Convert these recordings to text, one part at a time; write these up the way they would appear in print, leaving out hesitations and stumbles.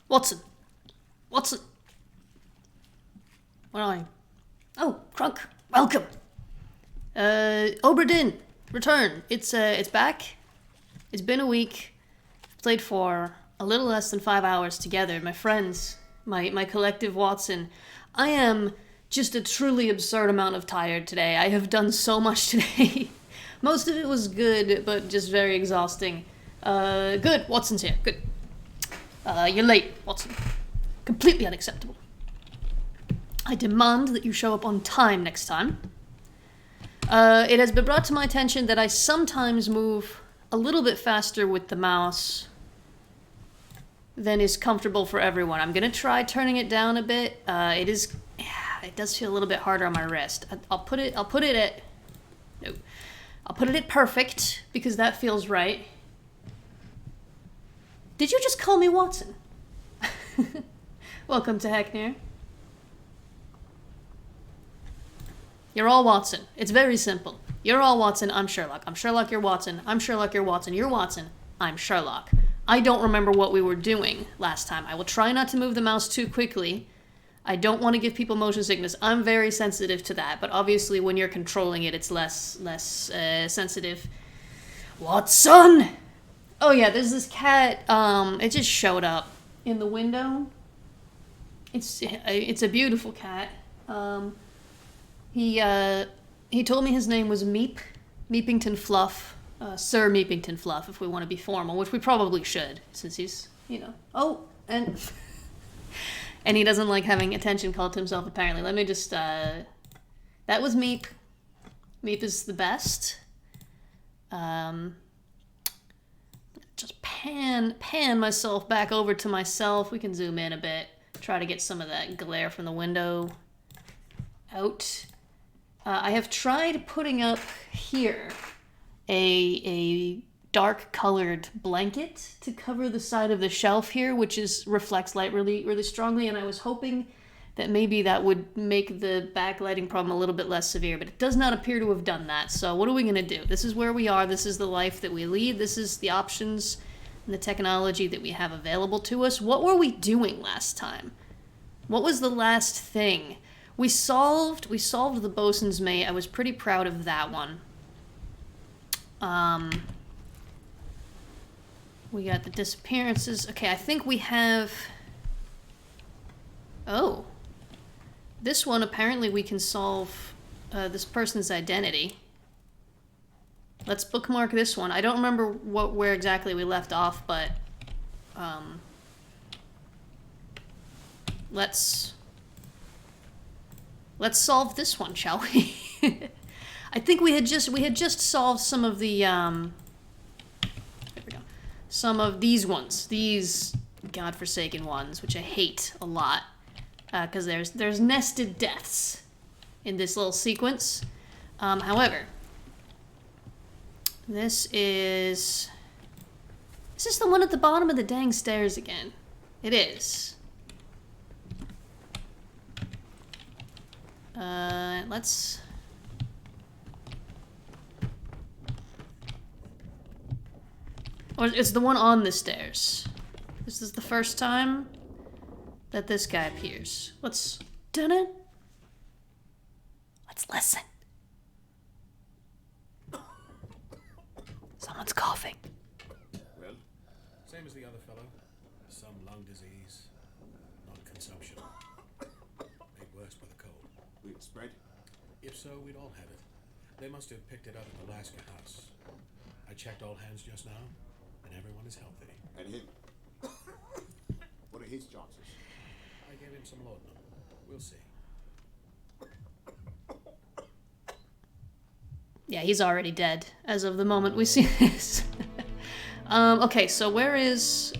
Watson! Watson! Where are you? Oh, Crunk, welcome! Obra Dinn, return. It's back. It's been a week. Played for a little less than 5 hours together. My friends, my collective Watson. I am just a truly absurd amount of tired today. I have done so much today. Most of it was good, but just very exhausting. Good, Watson's here. Good. You're late, Watson. Completely unacceptable. I demand that you show up on time next time. It has been brought to my attention that I sometimes move a little bit faster with the mouse than is comfortable for everyone. I'm gonna try turning it down a bit. It is it does feel a little bit harder on my wrist. I'll put it at, no. I'll put it at perfect, because that feels right. Did you just call me Watson? Welcome to Hacknir. You're all Watson. It's very simple. You're all Watson, I'm Sherlock. I'm Sherlock, you're Watson. I'm Sherlock, you're Watson. You're Watson, I'm Sherlock. I don't remember what we were doing last time. I will try not to move the mouse too quickly. I don't want to give people motion sickness. I'm very sensitive to that, but obviously when you're controlling it, it's less sensitive. Watson! Oh yeah, there's this cat, it just showed up in the window. It's a beautiful cat. He told me his name was Meepington Fluff, Sir Meepington Fluff, if we want to be formal, which we probably should, since he's, oh, and and he doesn't like having attention called to himself, apparently. Let me just, that was Meep. Meep is the best. Just pan myself back over to myself. We can zoom in a bit, try to get some of that glare from the window out. I have tried putting up here a dark colored blanket to cover the side of the shelf here, which reflects light really strongly, and I was hoping that maybe that would make the backlighting problem a little bit less severe, but it does not appear to have done that. So what are we gonna do? This is where we are. This is the life that we lead. This is the options and the technology that we have available to us. What were we doing last time? What was the last thing? We solved the bosun's mate. I was pretty proud of that one. We got the disappearances. Okay, I think we have... Oh. This one, apparently we can solve this person's identity. Let's bookmark this one. I don't remember where exactly we left off, but... Let's solve this one, shall we? I think we had just solved some of the, there we go. Some of these ones. These godforsaken ones, which I hate a lot. Because there's nested deaths in this little sequence. However, this is the one at the bottom of the dang stairs again? It is. Let's... Or it's the one on the stairs. This is the first time that this guy appears. Let's... Dun it. Let's listen. Someone's coughing. Well, same as the other fellow. Some lung disease, non-consumption. Made worse by the cold. Will it spread? If so, we'd all have it. They must have picked it up at the Alaska house. I checked all hands just now, and everyone is healthy. And him? What are his chances? I gave him some laudanum. We'll see. Yeah, he's already dead as of the moment we see this. Okay, so where is...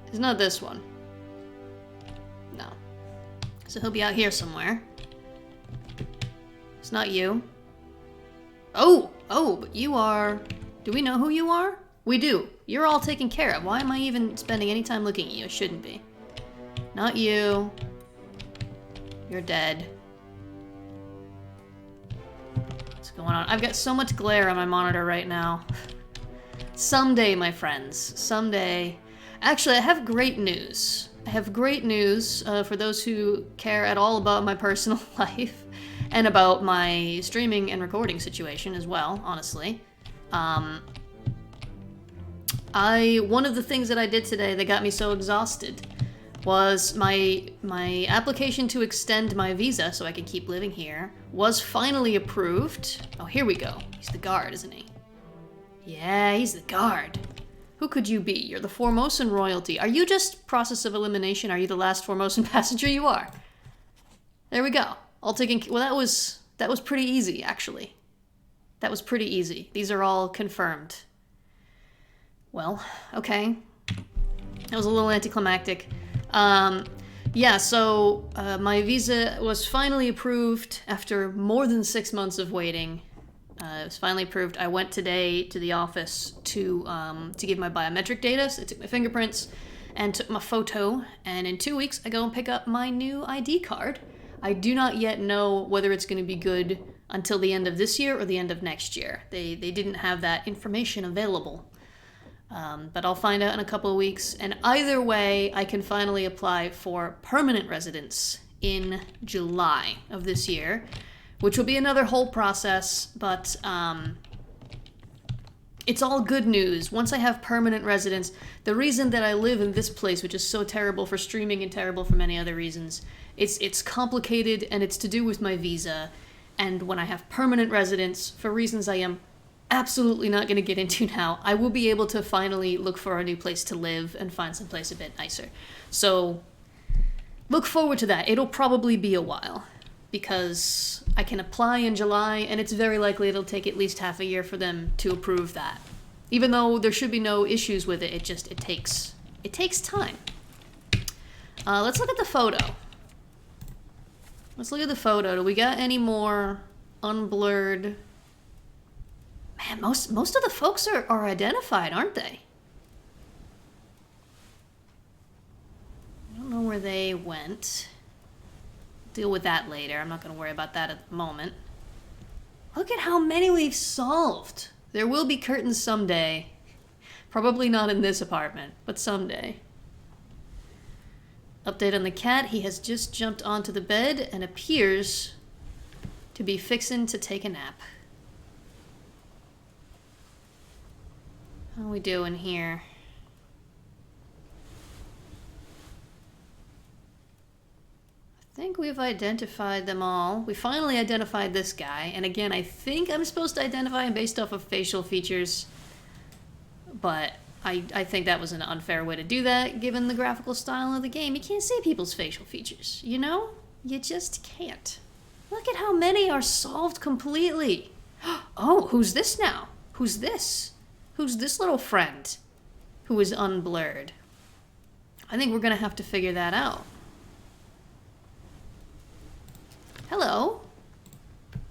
It's not this one. No. So he'll be out here somewhere. It's not you. Oh, but you are... Do we know who you are? We do. You're all taken care of. Why am I even spending any time looking at you? I shouldn't be. Not you. You're dead. What's going on? I've got so much glare on my monitor right now. Someday, my friends. Someday. Actually, I have great news. I have great news for those who care at all about my personal life and about my streaming and recording situation as well, honestly. One of the things that I did today that got me so exhausted was my application to extend my visa so I could keep living here was finally approved. Oh, here we go. He's the guard, isn't he? Yeah, he's the guard. Who could you be? You're the Formosan royalty. Are you just process of elimination? Are you the last Formosan passenger? You are. There we go. All taken. Well, that was pretty easy, actually. That was pretty easy. These are all confirmed. Well, okay. That was a little anticlimactic. Yeah, so my visa was finally approved after more than 6 months of waiting. It was finally approved. I went today to the office to give my biometric data. So I took my fingerprints and took my photo. And in 2 weeks, I go and pick up my new ID card. I do not yet know whether it's going to be good until the end of this year or the end of next year. They didn't have that information available. But I'll find out in a couple of weeks. And either way, I can finally apply for permanent residence in July of this year, which will be another whole process, but it's all good news. Once I have permanent residence, the reason that I live in this place, which is so terrible for streaming and terrible for many other reasons, it's complicated and it's to do with my visa. And when I have permanent residence, for reasons I am absolutely not going to get into now, I will be able to finally look for a new place to live and find someplace a bit nicer. So look forward to that. It'll probably be a while because I can apply in July and it's very likely it'll take at least half a year for them to approve that. Even though there should be no issues with it, it takes time. Let's look at the photo. Let's look at the photo. Do we got any more unblurred? Man, most of the folks are identified, aren't they? I don't know where they went. Deal with that later. I'm not going to worry about that at the moment. Look at how many we've solved. There will be curtains someday. Probably not in this apartment, but someday. Update on the cat. He has just jumped onto the bed and appears to be fixing to take a nap. How are we doing here? I think we've identified them all. We finally identified this guy. And again, I think I'm supposed to identify him based off of facial features. But I think that was an unfair way to do that, given the graphical style of the game. You can't see people's facial features, you know? You just can't. Look at how many are solved completely. Oh, who's this now? Who's this? Who's this little friend who is unblurred? I think we're going to have to figure that out. Hello.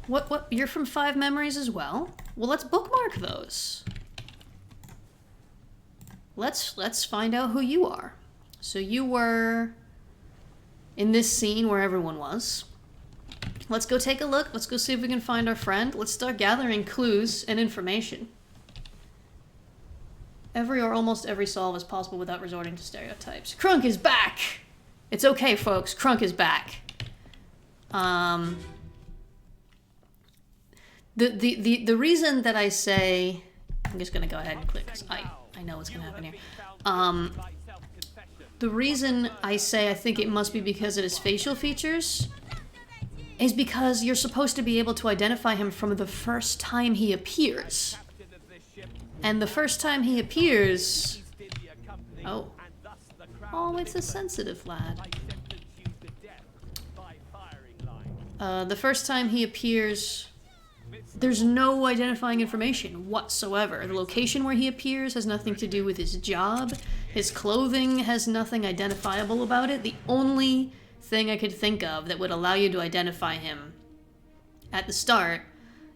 What? You're from 5 Memories as well? Well, let's bookmark those. Let's find out who you are. So you were in this scene where everyone was. Let's go take a look. Let's go see if we can find our friend. Let's start gathering clues and information. Every or almost every solve is possible without resorting to stereotypes. Crunk is back! It's okay, folks. Crunk is back. The reason that I say... I'm just going to go ahead and click because I know what's going to happen here. The reason I say I think it must be because of his facial features is because you're supposed to be able to identify him from the first time he appears. And the first time he appears... Oh, it's a sensitive lad. The first time he appears, there's no identifying information whatsoever. The location where he appears has nothing to do with his job. His clothing has nothing identifiable about it. The only thing I could think of that would allow you to identify him at the start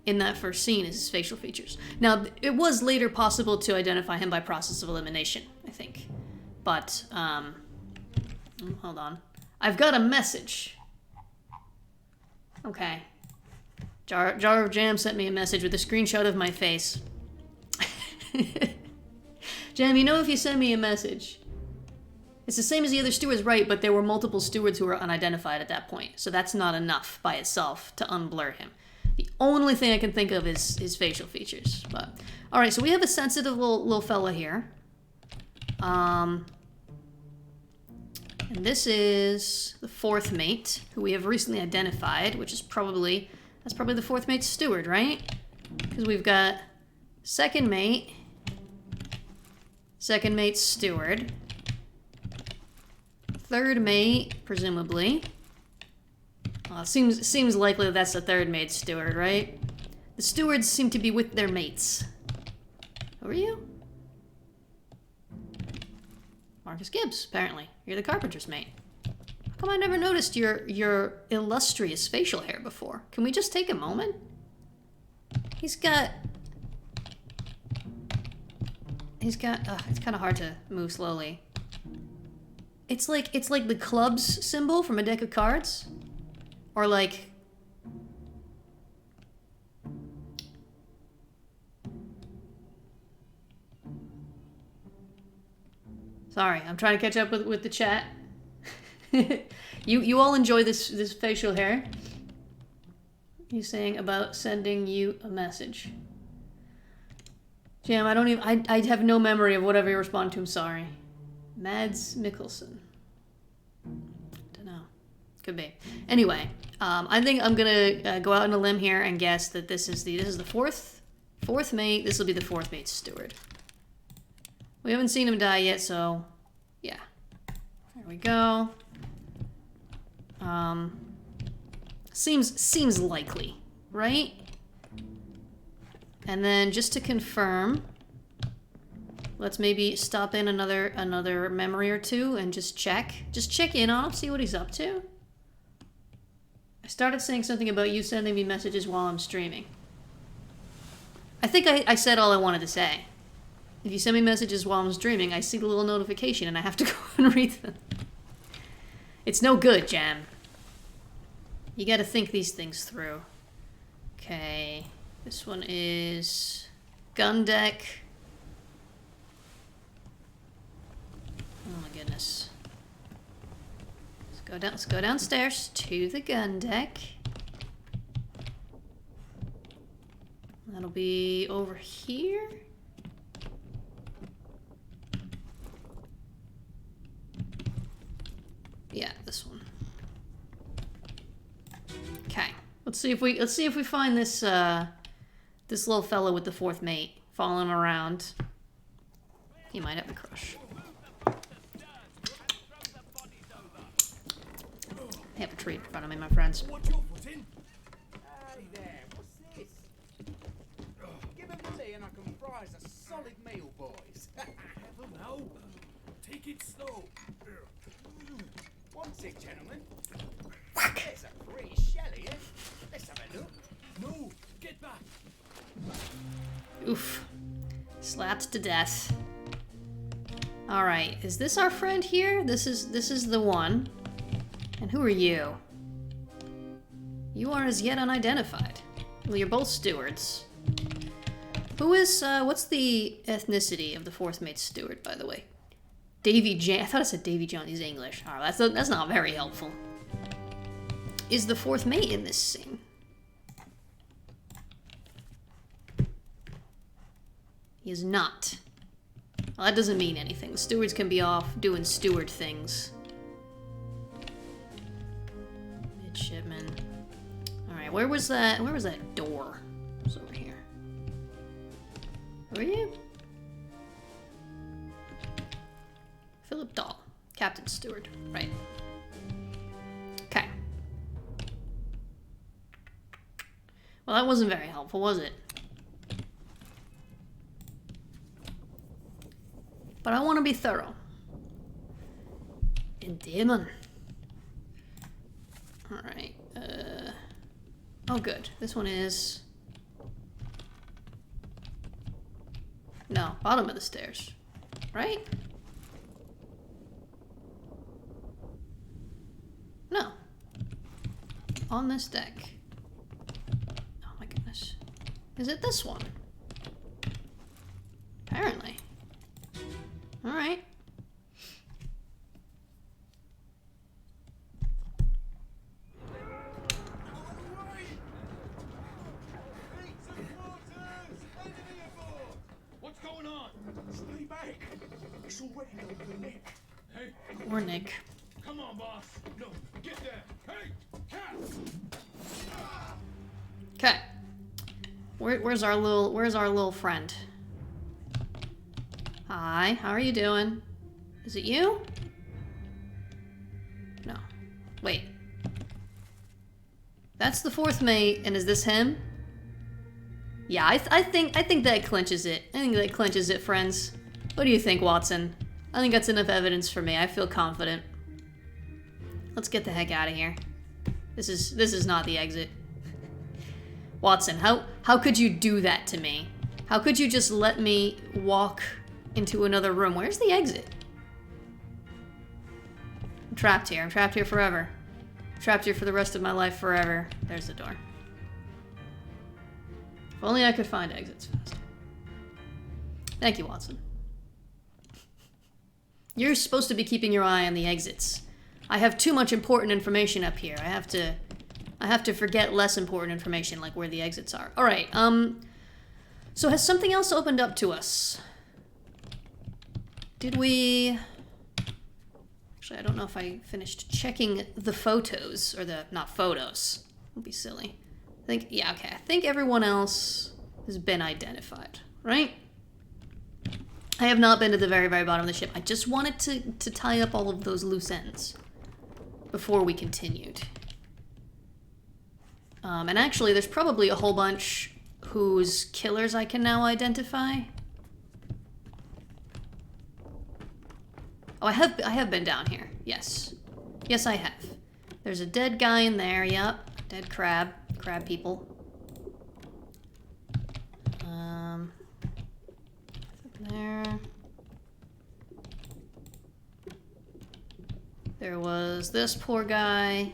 in that first scene is his facial features. Now, it was later possible to identify him by process of elimination, I think. But, hold on. I've got a message. Okay. Jar of Jam sent me a message with a screenshot of my face. Jam, you know if you send me a message, it's the same as the other stewards, right, but there were multiple stewards who were unidentified at that point, so that's not enough by itself to unblur him. The only thing I can think of is his facial features. But all right, so we have a sensitive little fella here. And this is the 4th mate, who we have recently identified, which is probably... That's probably the 4th mate's steward, right? Because we've got 2nd mate, 2nd mate's steward, 3rd mate, presumably. Seems likely that's the 3rd mate's steward, right? The stewards seem to be with their mates. Who are you? Marcus Gibbs, apparently. You're the carpenter's mate. How come I never noticed your illustrious facial hair before? Can we just take a moment? He's got, it's kind of hard to move slowly. It's like the clubs symbol from a deck of cards. Or like, sorry, I'm trying to catch up with the chat. you all enjoy this facial hair. He's saying about sending you a message. Jam, I have no memory of whatever you respond to. I'm sorry. Mads Mikkelsen. Don't know. Could be. Anyway, I think I'm gonna go out on a limb here and guess that this is the fourth mate. This will be the fourth mate's steward. We haven't seen him die yet, so yeah. There we go. Seems likely, right? And then just to confirm, let's maybe stop in another memory or two and just check in on him, see what he's up to. I started saying something about you sending me messages while I'm streaming. I think I said all I wanted to say. If you send me messages while I'm streaming, I see the little notification and I have to go and read them. It's no good, Jam. You gotta think these things through. Okay, this one is gun deck. Oh my goodness. Let's go downstairs to the gun deck. That'll be over here. Yeah, this one. Okay, let's see if we find this this little fellow with the fourth mate following around. He might have a crush. I have a treat in front of me, my friends. What's your foot in? Hey there, what's this? Give it to me and I can fry us a solid meal, boys. Careful now. Take it slow. What's it, gentlemen? There's a pretty shell here. Let's have a look. No, get back. Oof. Slapped to death. Alright, is this our friend here? This is the one. And who are you? You are as yet unidentified. Well, you're both stewards. Who is, what's the ethnicity of the fourth mate steward, by the way? Davy Jan. I thought it said Davy John. He's English. Oh, that's not very helpful. Is the fourth mate in this scene? He is not. Well, that doesn't mean anything. The stewards can be off doing steward things. Midshipman. All right, where was that? Where was that door? It was over here. Who are you? Philip Dahl, Captain Steward. Right. Okay. Well, that wasn't very helpful, was it? But I want to be thorough. Demon. Alright. Oh, good. This one is... No, bottom of the stairs. Right? No. On this deck. Oh my goodness. Is it this one? Apparently. Alright. What's going on? Stay back. It's already going to Nick. Hey, Or Nick. come on, boss. No, get there. Hey, cat. Okay. Where's our little friend? Hi, how are you doing? Is it you? No. Wait. That's the fourth mate, and is this him? Yeah, I think that clinches it. I think that clinches it, friends. What do you think, Watson? I think that's enough evidence for me. I feel confident. Let's get the heck out of here. This is not the exit. Watson, how could you do that to me? How could you just let me walk into another room? Where's the exit? I'm trapped here. I'm trapped here forever. I'm trapped here for the rest of my life forever. There's the door. If only I could find exits fast. Thank you, Watson. You're supposed to be keeping your eye on the exits. I have too much important information up here. I have to forget less important information, like where the exits are. All right. So has something else opened up to us? Did we? Actually, I don't know if I finished checking the photos or not photos. Don't be silly. Yeah, okay. I think everyone else has been identified, right? I have not been to the very, very bottom of the ship. I just wanted to tie up all of those loose ends before we continued. And actually, there's probably a whole bunch whose killers I can now identify. Oh, I have been down here. Yes. Yes, I have. There's a dead guy in there, yep. Dead crab. Crab people. There. There was this poor guy.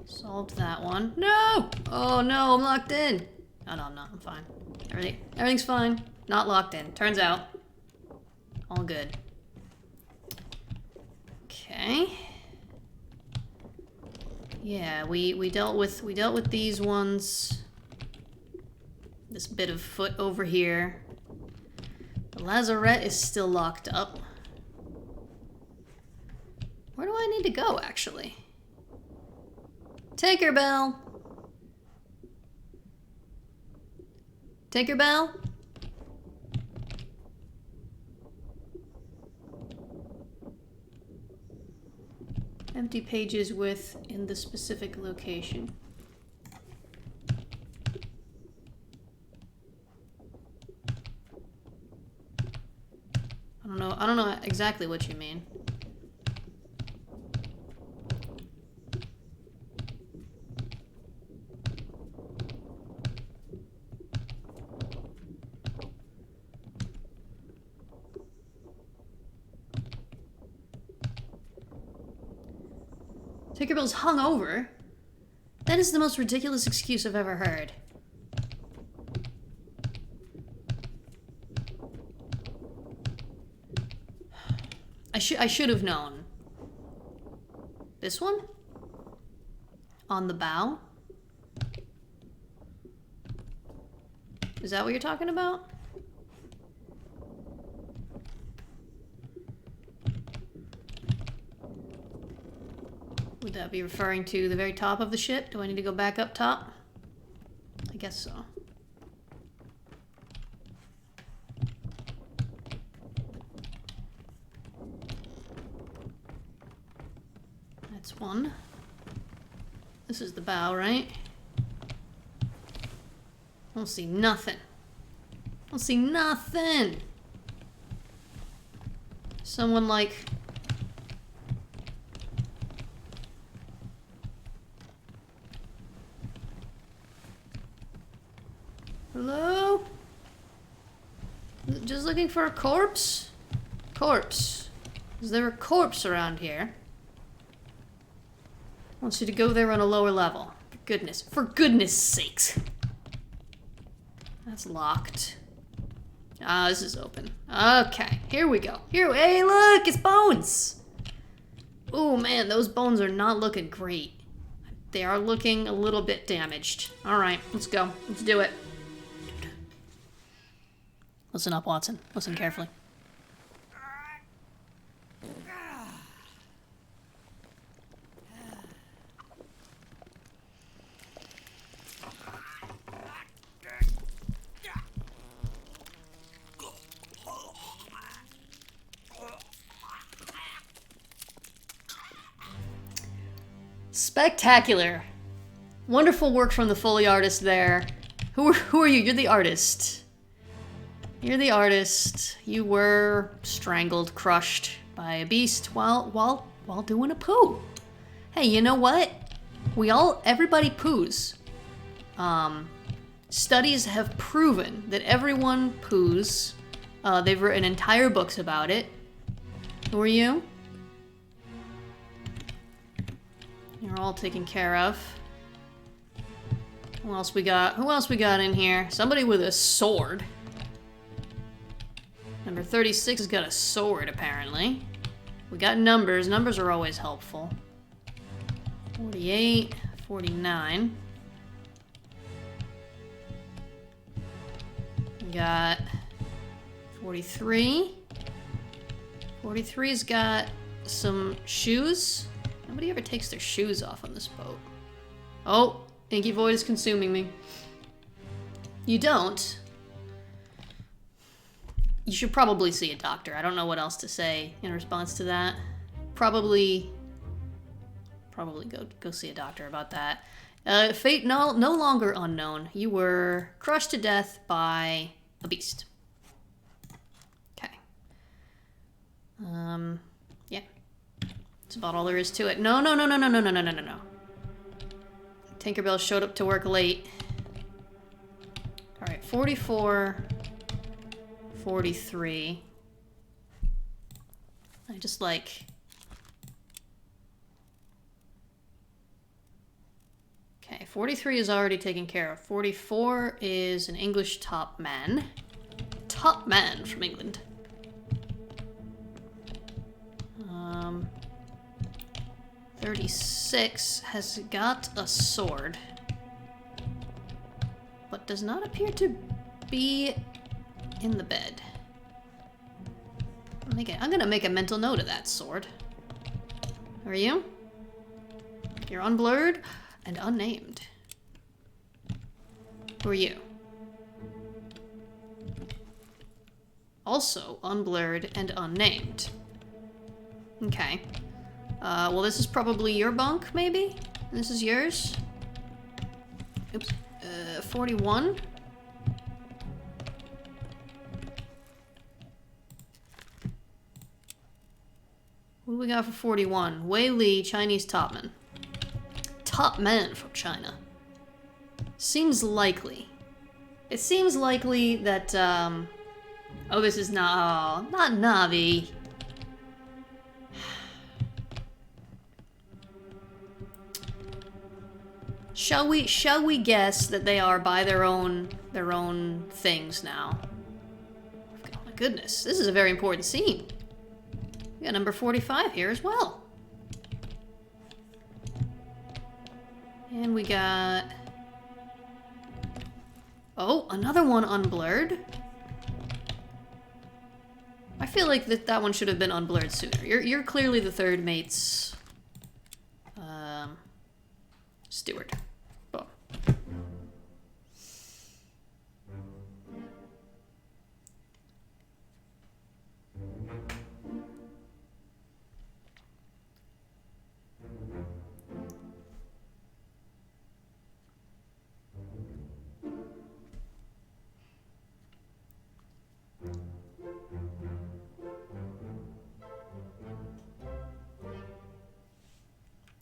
Solved that one. No! Oh no, I'm locked in. Oh no, I'm not. I'm fine. Everything's fine. Not locked in. Turns out. All good. Okay. Yeah, we dealt with these ones. This bit of foot over here. The lazarette is still locked up. Where do I need to go, actually? Tinkerbell! Tinkerbell? Empty pages with in the specific location. I don't know exactly what you mean. Tinkerbell's hungover? That is the most ridiculous excuse I've ever heard. I should have known. This one? On the bow? Is that what you're talking about? Would that be referring to the very top of the ship? Do I need to go back up top? I guess so. That's one. This is the bow, right? I don't see nothing. I don't see nothing. Someone like... Hello? Just looking for a corpse? Corpse. Is there a corpse around here? Wants you to go there on a lower level. For goodness sakes. That's locked. Ah, this is open. Okay, here we go. Hey, look, it's bones. Oh man, those bones are not looking great. They are looking a little bit damaged. All right, let's go. Let's do it. Listen up, Watson. Listen carefully. Spectacular. Wonderful work from the Foley artist there. Who are you? You're the artist. You're the artist. You were strangled, crushed by a beast while while doing a poo. Hey, you know what? Everybody poos. Studies have proven that everyone poos. They've written entire books about it. Who are you? You're all taken care of. Who else we got? Who else we got in here? Somebody with a sword. Number 36 has got a sword, apparently. We got numbers. Numbers are always helpful. 48, 49. We got 43. 43's got some shoes. Nobody ever takes their shoes off on this boat. Oh, Inky Void is consuming me. You don't? You should probably see a doctor. I don't know what else to say in response to that. Probably go see a doctor about that. Fate no longer unknown. You were crushed to death by a beast. Okay. Yeah. That's about all there is to it. No. Tinkerbell showed up to work late. All right, 44, 43. I just like... Okay, 43 is already taken care of. 44 is an English top man. Top man from England. 36 has got a sword, but does not appear to be in the bed. I'm gonna make a mental note of that sword. Who are you? You're unblurred and unnamed. Who are you? Also unblurred and unnamed. Okay. Well, this is probably your bunk, maybe? This is yours? Oops. 41? What do we got for 41? Wei Li, Chinese topman. Top man from China. Seems likely. It seems likely that, oh, this is not Navi. Shall we guess that they are by their own things now? Oh my goodness, this is a very important scene. We got number 45 here as well. And we got... Oh, another one unblurred. I feel like that one should have been unblurred sooner. You're clearly the third mate's steward. Boom.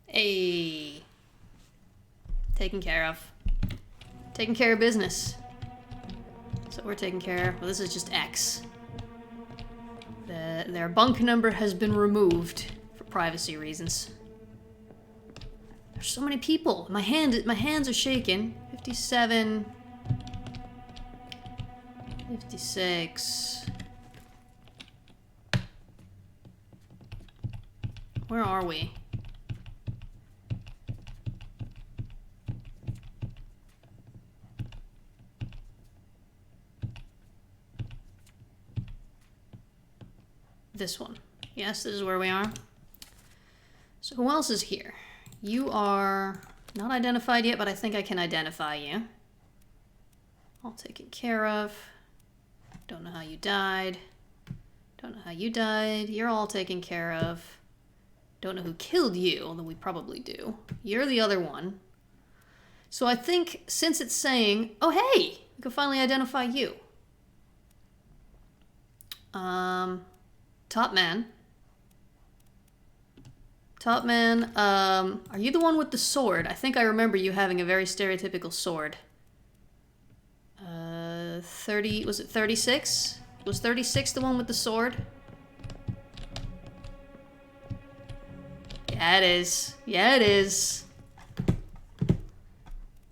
Hey. Taken care of. Taking care of business. So we're taking care of... Well, this is just X. Their bunk number has been removed for privacy reasons. There's so many people. My hands are shaking. 57. 56. Where are we? This one. Yes, this is where we are. So who else is here? You are not identified yet, but I think I can identify you. All taken care of. Don't know how you died. Don't know how you died. You're all taken care of. Don't know who killed you, although we probably do. You're the other one. So I think since it's saying, oh hey, we can finally identify you. Top man. Top man, are you the one with the sword? I think I remember you having a very stereotypical sword. 30, was it 36? Was 36 the one with the sword? Yeah, it is. Yeah, it is.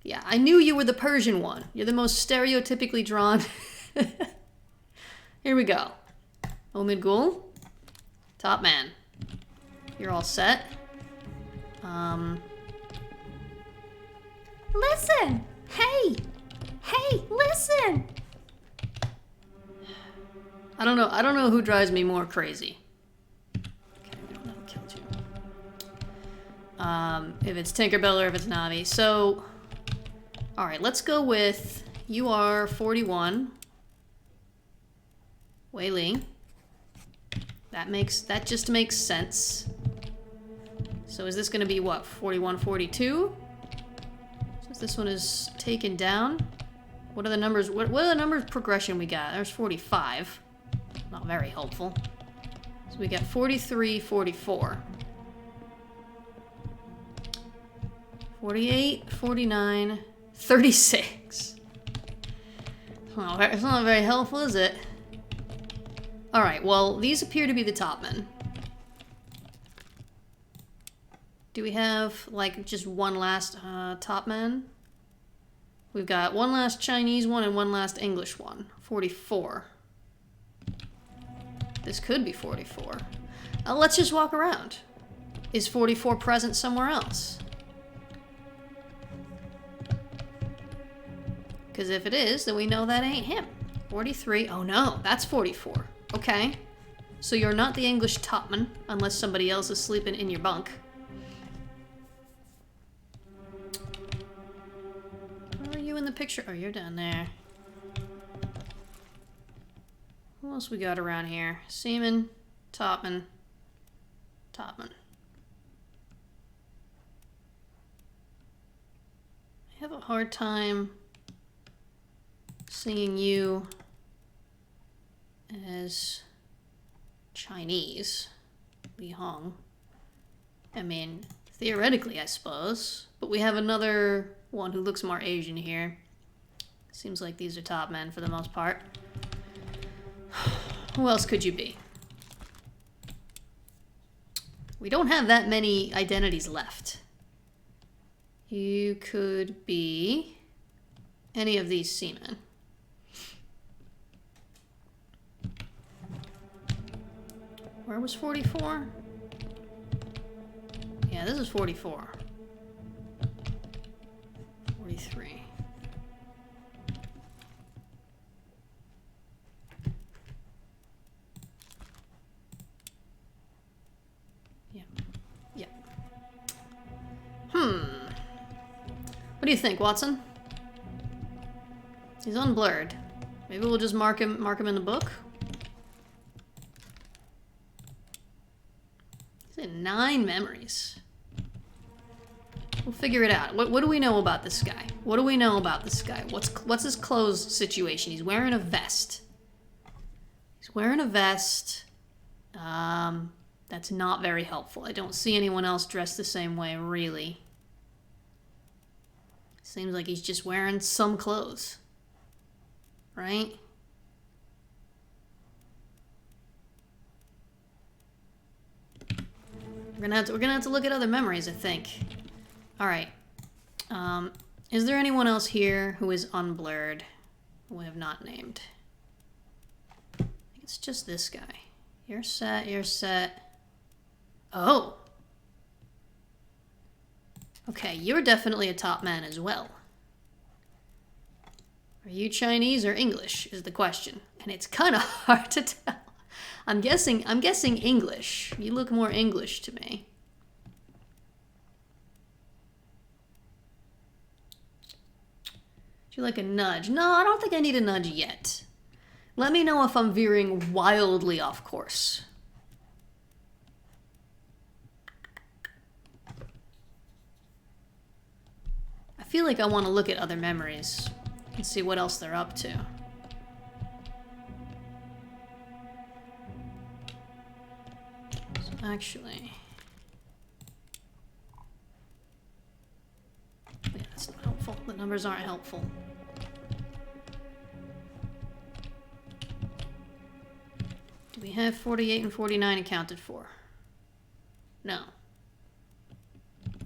Yeah, I knew you were the Persian one. You're the most stereotypically drawn. Here we go. Omid Gul. Top man. You're all set. Listen! Hey! Hey, listen! I don't know who drives me more crazy. Okay, that killed you. If it's Tinkerbell or if it's Navi. So, alright, let's go with, you are 41. Wei Li. That just makes sense. So is this gonna be what, 41, 42? Since this one is taken down. What are the numbers, what are the numbers progression we got? There's 45. Not very helpful. So we got 43, 44. 48, 49, 36. Well, it's not very helpful, is it? Alright, well, these appear to be the top men. Do we have, like, just one last top man? We've got one last Chinese one and one last English one. 44. This could be 44. Let's just walk around. Is 44 present somewhere else? Because if it is, then we know that ain't him. 43. Oh no, that's 44. Okay. So you're not the English topman, unless somebody else is sleeping in your bunk. Where are you in the picture? Oh, you're down there. Who else we got around here? Seaman, topman, topman. I have a hard time seeing you as Chinese. Li Hong. I mean, theoretically, I suppose. But we have another one who looks more Asian here. Seems like these are top men for the most part. Who else could you be? We don't have that many identities left. You could be any of these seamen. Where was 44? Yeah, this is 44. 43. Yeah. Yeah. What do you think, Watson? He's unblurred. Maybe we'll just mark him in the book. He's in 9 memories. We'll figure it out. What do we know about this guy? What do we know about this guy? What's his clothes situation? He's wearing a vest. He's wearing a vest. That's not very helpful. I don't see anyone else dressed the same way, really. Seems like he's just wearing some clothes. Right? We're gonna have to look at other memories, I think. Alright. Is there anyone else here who is unblurred? Who we have not named? I think it's just this guy. You're set, you're set. Oh! Okay, you're definitely a top man as well. Are you Chinese or English is the question. And it's kind of hard to tell. I'm guessing English. You look more English to me. Do you like a nudge? No, I don't think I need a nudge yet. Let me know if I'm veering wildly off course. I feel like I want to look at other memories and see what else they're up to. So actually, numbers aren't helpful. Do we have 48 and 49 accounted for? No.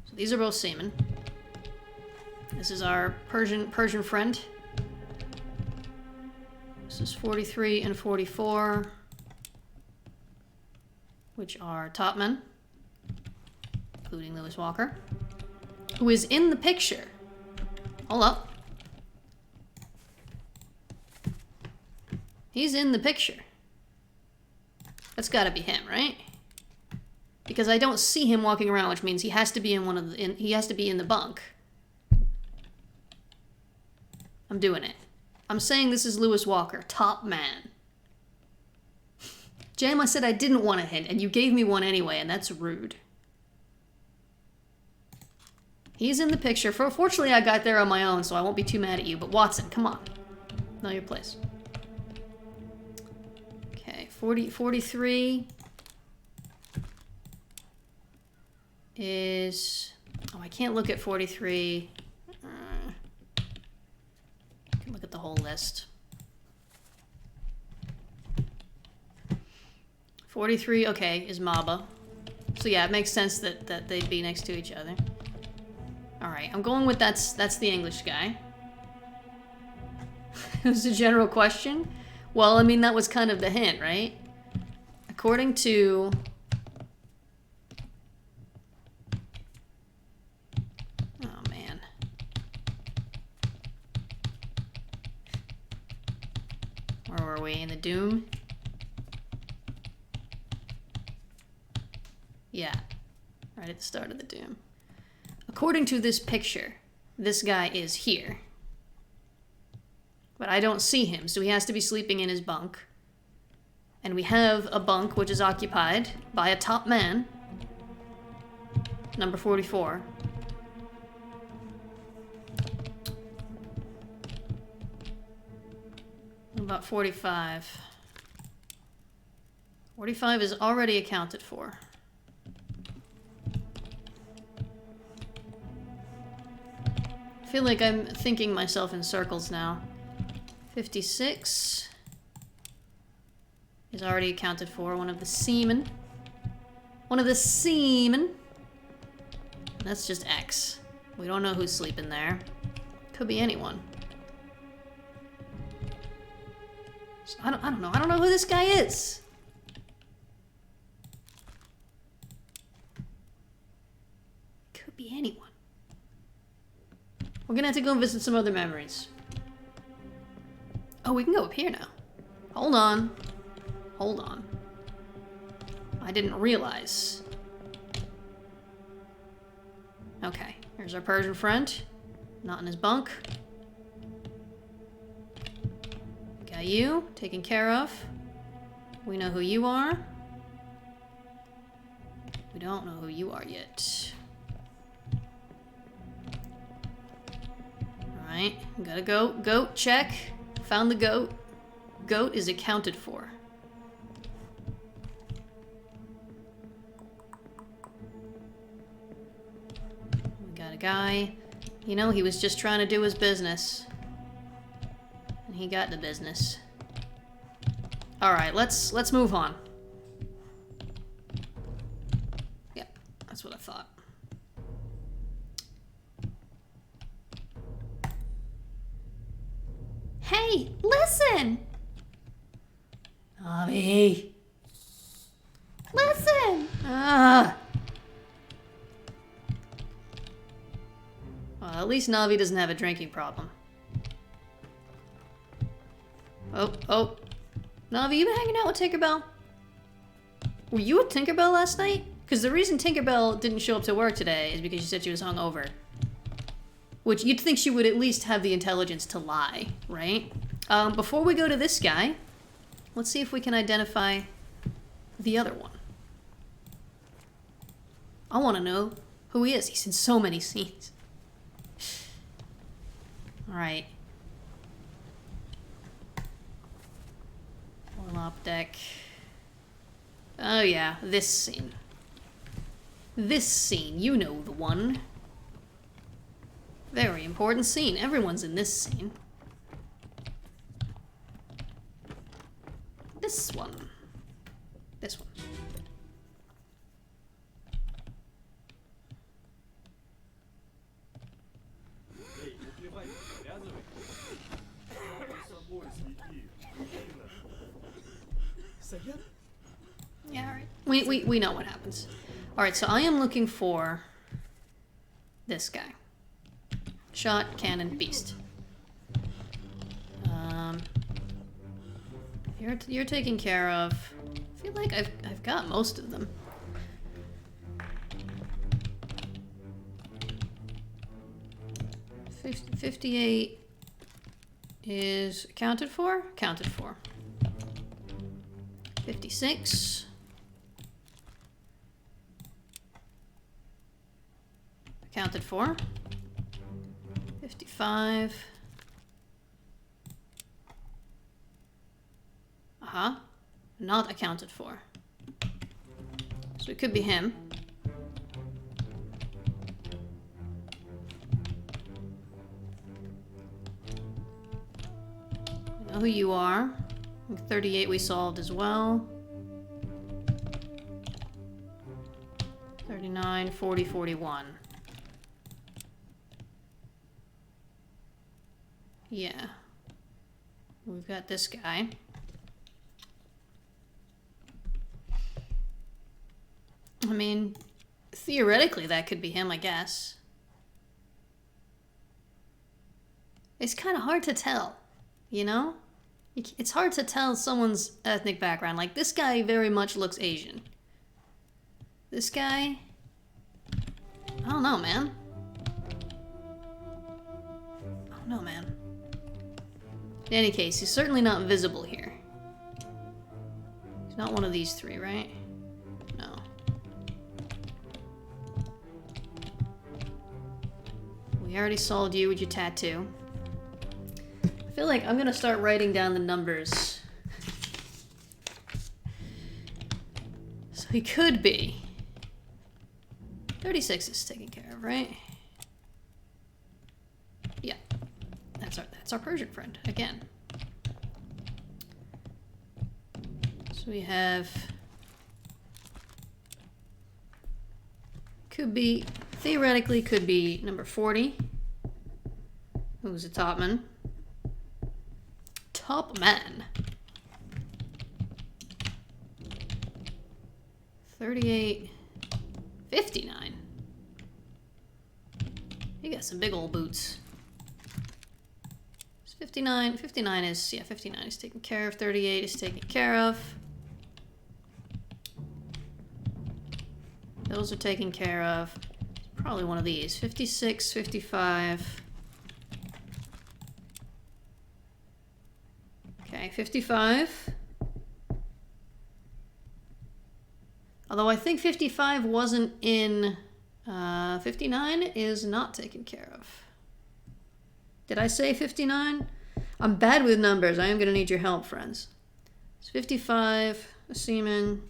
So these are both seamen. This is our Persian friend. This is 43 and 44, which are top men, including Lewis Walker, who is in the picture. Hold up. He's in the picture. That's gotta be him, right? Because I don't see him walking around, which means he has to be in one of the, he has to be in the bunk. I'm doing it. I'm saying this is Lewis Walker, top man. Jam, I said I didn't want a hint, and you gave me one anyway, and that's rude. He's in the picture. Fortunately, I got there on my own, so I won't be too mad at you. But Watson, come on. Know your place. Okay, 43 is... Oh, I can't look at 43. I can look at the whole list. 43, okay, is Maba. So yeah, it makes sense that they'd be next to each other. Alright, I'm going with that's the English guy. It was a general question. Well, I mean, that was kind of the hint, right? According to... Oh, man. Where were we? In the Doom? Yeah. Right at the start of the Doom. According to this picture, this guy is here. But I don't see him, so he has to be sleeping in his bunk. And we have a bunk which is occupied by a top man. Number 44. What about 45? 45 is already accounted for. I feel like I'm thinking myself in circles now. 56 is already accounted for. One of the seamen. One of the seamen. That's just X. We don't know who's sleeping there. Could be anyone. So I don't know. I don't know who this guy is. Could be anyone. We're gonna have to go and visit some other memories. Oh, we can go up here now. Hold on. Hold on. I didn't realize. Okay, here's our Persian friend. Not in his bunk. Got you, taken care of. We know who you are. We don't know who you are yet. Alright, gotta go. Goat, check. Found the goat. Goat is accounted for. We got a guy. You know, he was just trying to do his business. And he got the business. Alright, let's move on. Yeah, that's what I thought. Hey, listen! Navi! Listen! Well, at least Navi doesn't have a drinking problem. Oh. Navi, you been hanging out with Tinkerbell? Were you at Tinkerbell last night? Because the reason Tinkerbell didn't show up to work today is because she said she was hungover. Which you'd think she would at least have the intelligence to lie, right? Before we go to this guy, let's see if we can identify the other one. I want to know who he is. He's in so many scenes. Alright. Warlop deck. Oh yeah, this scene. This scene, you know the one. Very important scene. Everyone's in this scene. This one. This one. Yeah, alright. We know what happens. Alright, so I am looking for this guy. Shot, cannon, beast. You're taken care of. I feel like I've got most of them. $58 is accounted for? Accounted for. 56. Accounted for. 55. Uh-huh. Not accounted for. So it could be him. I know who you are. 38 we solved as well. 39, 40, 41. Yeah. We've got this guy. I mean, theoretically that could be him, I guess. It's kind of hard to tell, you know? It's hard to tell someone's ethnic background. Like, this guy very much looks Asian. This guy... I don't know, man. I don't know, man. In any case, he's certainly not visible here. He's not one of these three, right? No. We already solved you with your tattoo. I feel like I'm gonna start writing down the numbers. So he could be. 36 is taken care of, right? Yeah. That's our Persian friend, again. So we have... Could be... Theoretically could be number 40. Who's a topman. Top man. 38. 59. You got some big old boots. It's 59. 59 is, yeah, 59 is taken care of. 38 is taken care of. Those are taken care of. Probably one of these. 56, 55. Okay, 55. Although I think 55 wasn't in... 59 is not taken care of. Did I say 59? I'm bad with numbers. I am going to need your help, friends. It's 55, a seaman.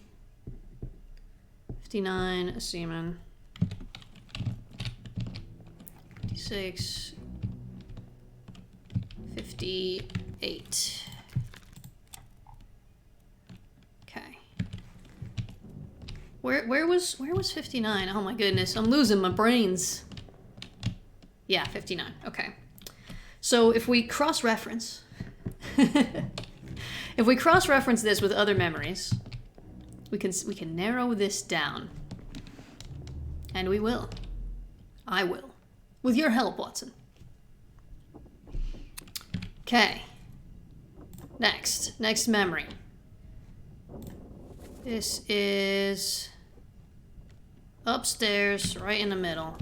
59, a seaman. 56. 58. Okay. Where was 59? Oh my goodness, I'm losing my brains. Yeah, 59. Okay. So if we cross-reference, if we cross-reference this with other memories, we can narrow this down. And we will. I will. With your help, Watson. Okay. Next memory. This is upstairs, right in the middle.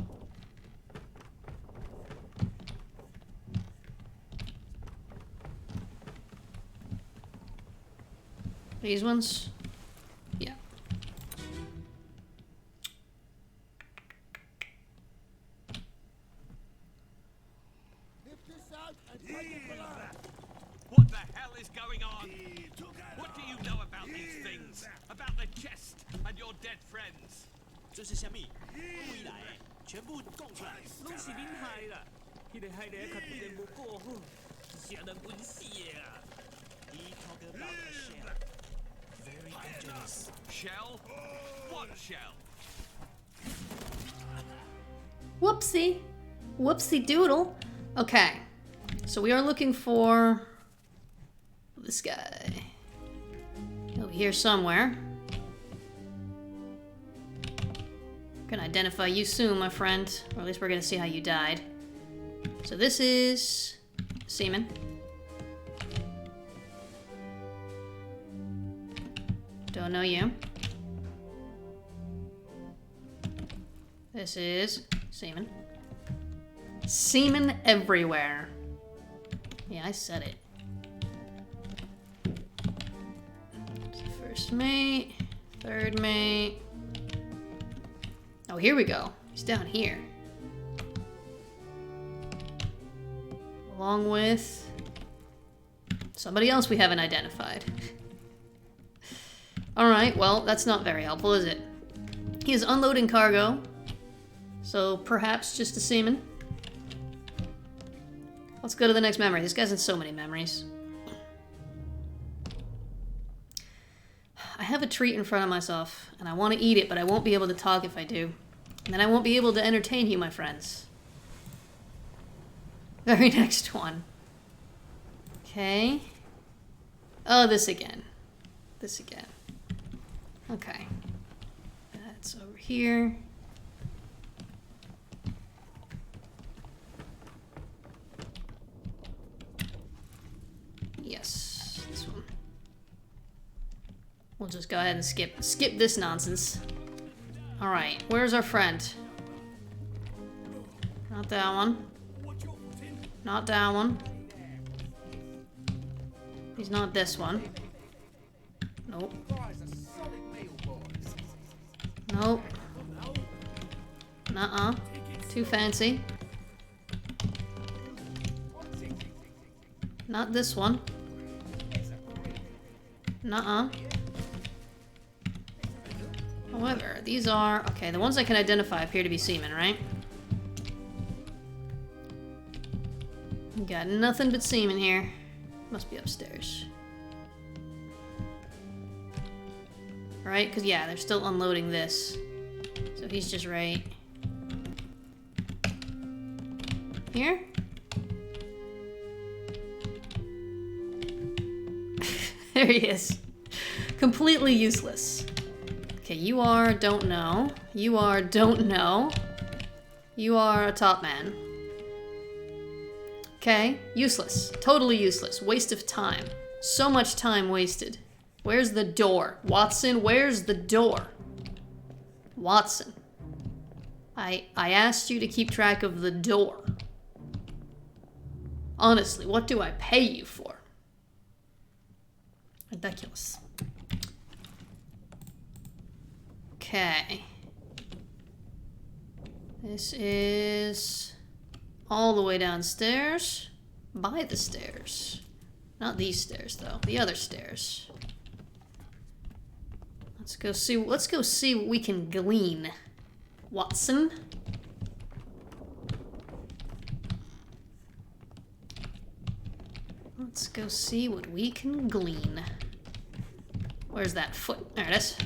These ones? Yeah. What the hell is going on? What do you know about these things? About the chest and your dead friends? 这是虾米？未来全部供出来，拢是恁害啦！你哋係你一級嘅冇過，想得本事啊！ He talk about a shell. Very dangerous. Shell? What shell? Whoopsie. Whoopsie doodle. Okay. So we are looking for this guy. Over here somewhere. Gonna identify you soon, my friend. Or at least we're gonna see how you died. So this is Seaman. Don't know you. This is Seaman. Seaman everywhere. Yeah, I said it. First mate, third mate. Oh, here we go. He's down here. Along with somebody else we haven't identified. Alright, well, that's not very helpful, is it? He is unloading cargo. So perhaps just a seaman. Let's go to the next memory. This guy's in so many memories. I have a treat in front of myself, and I want to eat it, but I won't be able to talk if I do. And then I won't be able to entertain you, my friends. Very next one. Okay. Oh, this again. This again. Okay. That's over here. Yes, this one. We'll just go ahead and skip this nonsense. Alright, where's our friend? Not that one. Not that one. He's not this one. Nope. Nope. Nuh-uh. Too fancy. Not this one. Nuh-uh. However, these are... Okay, the ones I can identify appear to be seamen, right? Got nothing but seamen here. Must be upstairs. Right? Because, yeah, they're still unloading this. So he's just right here. There he is. Completely useless. Okay, you are don't know. You are don't know. You are a top man. Okay, useless. Totally useless. Waste of time. So much time wasted. Where's the door? Watson, where's the door? Watson. I asked you to keep track of the door. Honestly, what do I pay you for? Ridiculous. Okay. This is all the way downstairs. By the stairs. Not these stairs, though. The other stairs. Let's go see what we can glean. Watson. Let's go see what we can glean. Where's that foot? There it is.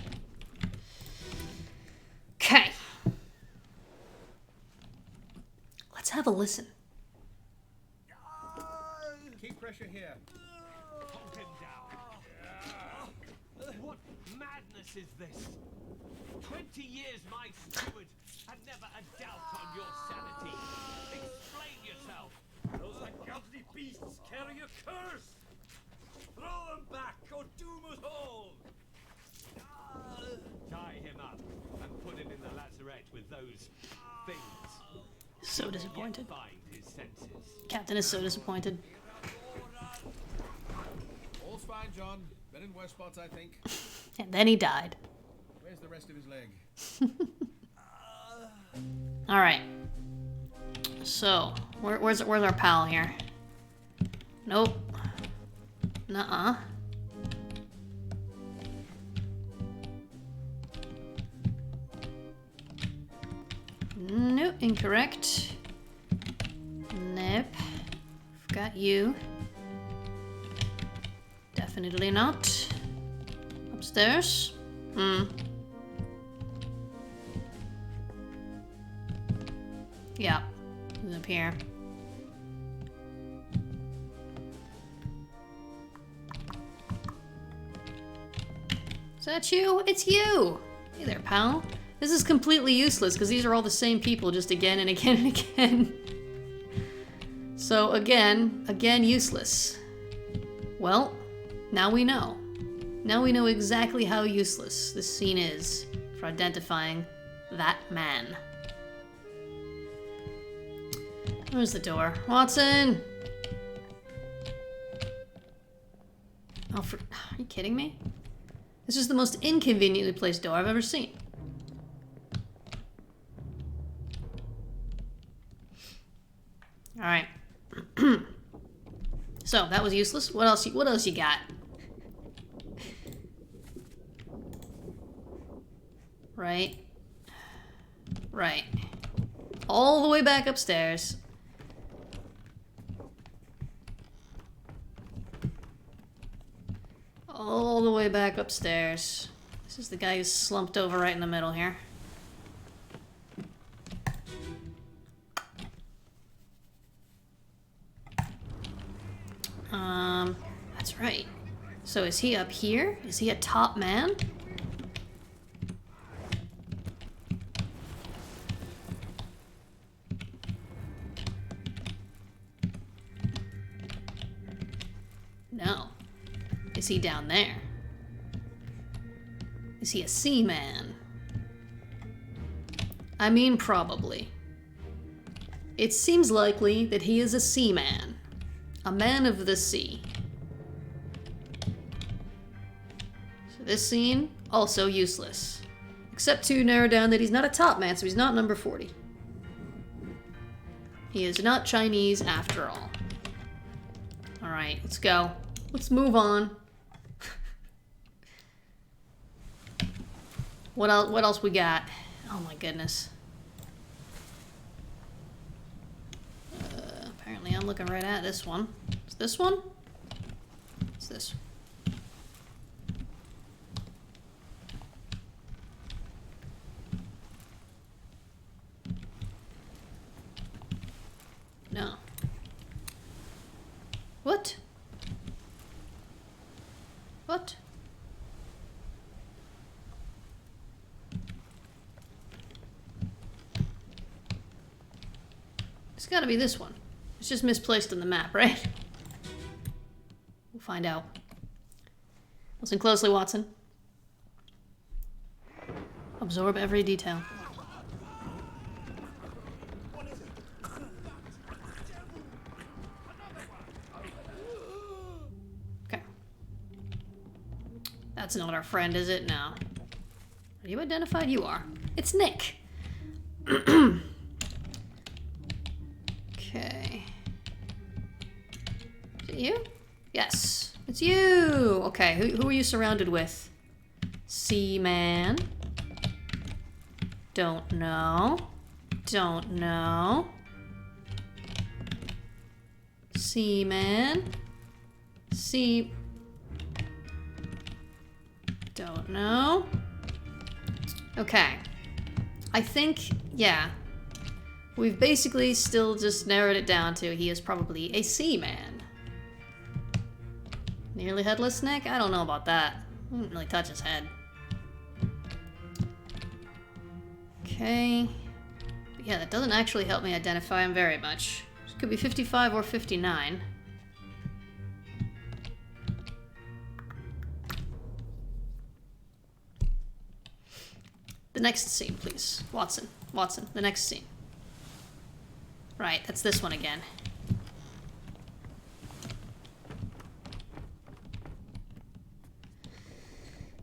Okay. Let's have a listen. Keep pressure here. Hold him down. What madness is this? 20 years my steward, and never a doubt on your sanity. Explain yourself. Those ungodly beasts carry a curse! Throw them back or doom us all! Tie him up and put him in the lazarette with those things. So disappointed. Find his senses. Captain is so disappointed. All's fine, John. Been in worse spots, I think. And then he died. Where's the rest of his leg? Alright. So, where's our pal here? Nope. Nuh-uh. Nope, incorrect. that you? Definitely not. Upstairs? Yeah. He's up here. Is that you? It's you! Hey there, pal. This is completely useless because these are all the same people just again and again and again. So again useless. Well, now we know. Now we know exactly how useless this scene is for identifying that man. Where's the door? Watson! Oh, are you kidding me? This is the most inconveniently placed door I've ever seen. Alright. So, that was useless. What else you got? Right. Right. All the way back upstairs. All the way back upstairs. This is the guy who's slumped over right in the middle here. That's right. So is he up here? Is he a top man? No. Is he down there? Is he a seaman? I mean, probably. It seems likely that he is a seaman. A man of the sea. So this scene, also useless. Except to narrow down that he's not a top man, so he's not number 40. He is not Chinese after all. Alright, let's go. Let's move on. What else we got? Oh my goodness. Apparently I'm looking right at this one. Is this one? What's this? No. What? What? It's gotta be this one. It's just misplaced on the map, right? We'll find out. Listen closely, Watson. Absorb every detail. Okay. That's not our friend, is it? No. Are you identified? You are. It's Nick. Okay. Is it you? Yes. It's you! Okay, who are you surrounded with? Seaman. Don't know. Don't know. Seaman. Don't know. Okay. I think, yeah. We've basically still just narrowed it down to he is probably a seaman. Nearly headless Nick? I don't know about that. I didn't really touch his head. Okay. But yeah, that doesn't actually help me identify him very much. This could be 55 or 59. The next scene, please. Watson. Watson, the next scene. Right, that's this one again.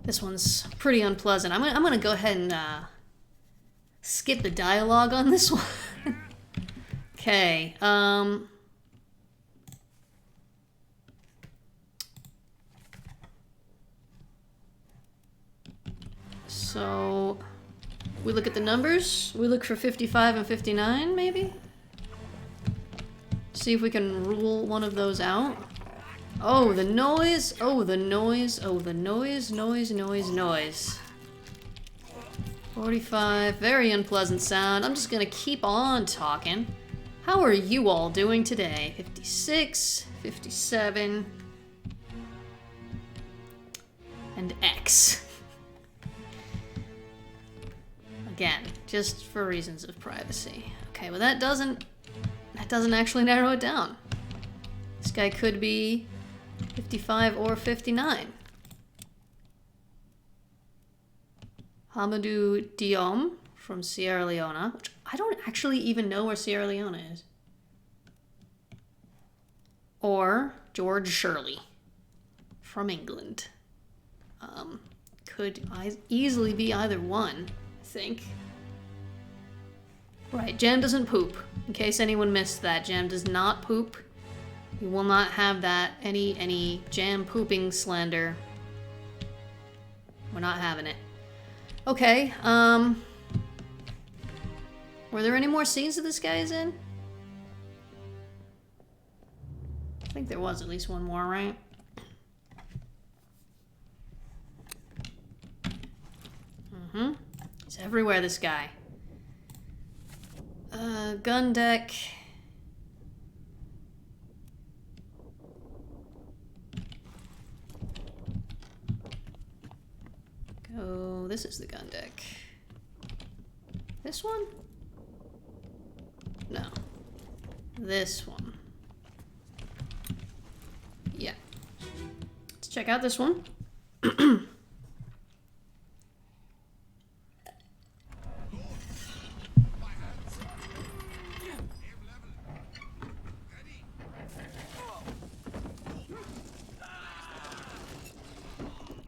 This one's pretty unpleasant. I'm gonna go ahead and skip the dialogue on this one. Okay. So we look at the numbers. We look for 55 and 59, maybe. see if we can rule one of those out. Oh, the noise! Oh, the noise! Oh, the noise, noise. 45, very unpleasant sound. I'm just gonna keep on talking. How are you all doing today? 56, 57, and X. Again, just for reasons of privacy. Okay, well that doesn't actually narrow it down. This guy could be 55 or 59. Hamadou Diom from Sierra Leone, which I don't actually even know where Sierra Leone is. Or George Shirley from England. Could easily be either one, I think. Right, Jam doesn't poop. In case anyone missed that, Jam does not poop. We will not have that, any Jam pooping slander. We're not having it. Okay, were there any more scenes that this guy is in? I think there was at least one more, right? Mm-hmm. He's everywhere, this guy. Gun deck. Go, this is the gun deck. This one? No. This one. Yeah. Let's check out this one.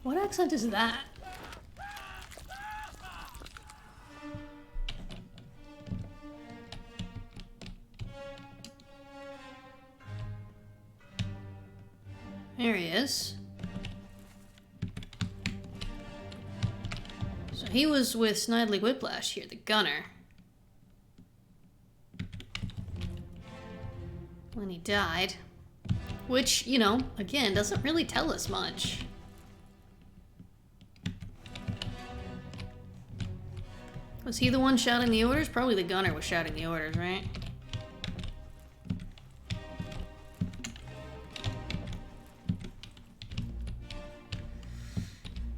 What accent is that? There he is. So he was with Snidely Whiplash here, the gunner. When he died. Which, you know, again, doesn't really tell us much. Was he the one shouting the orders? Probably the gunner was shouting the orders, right?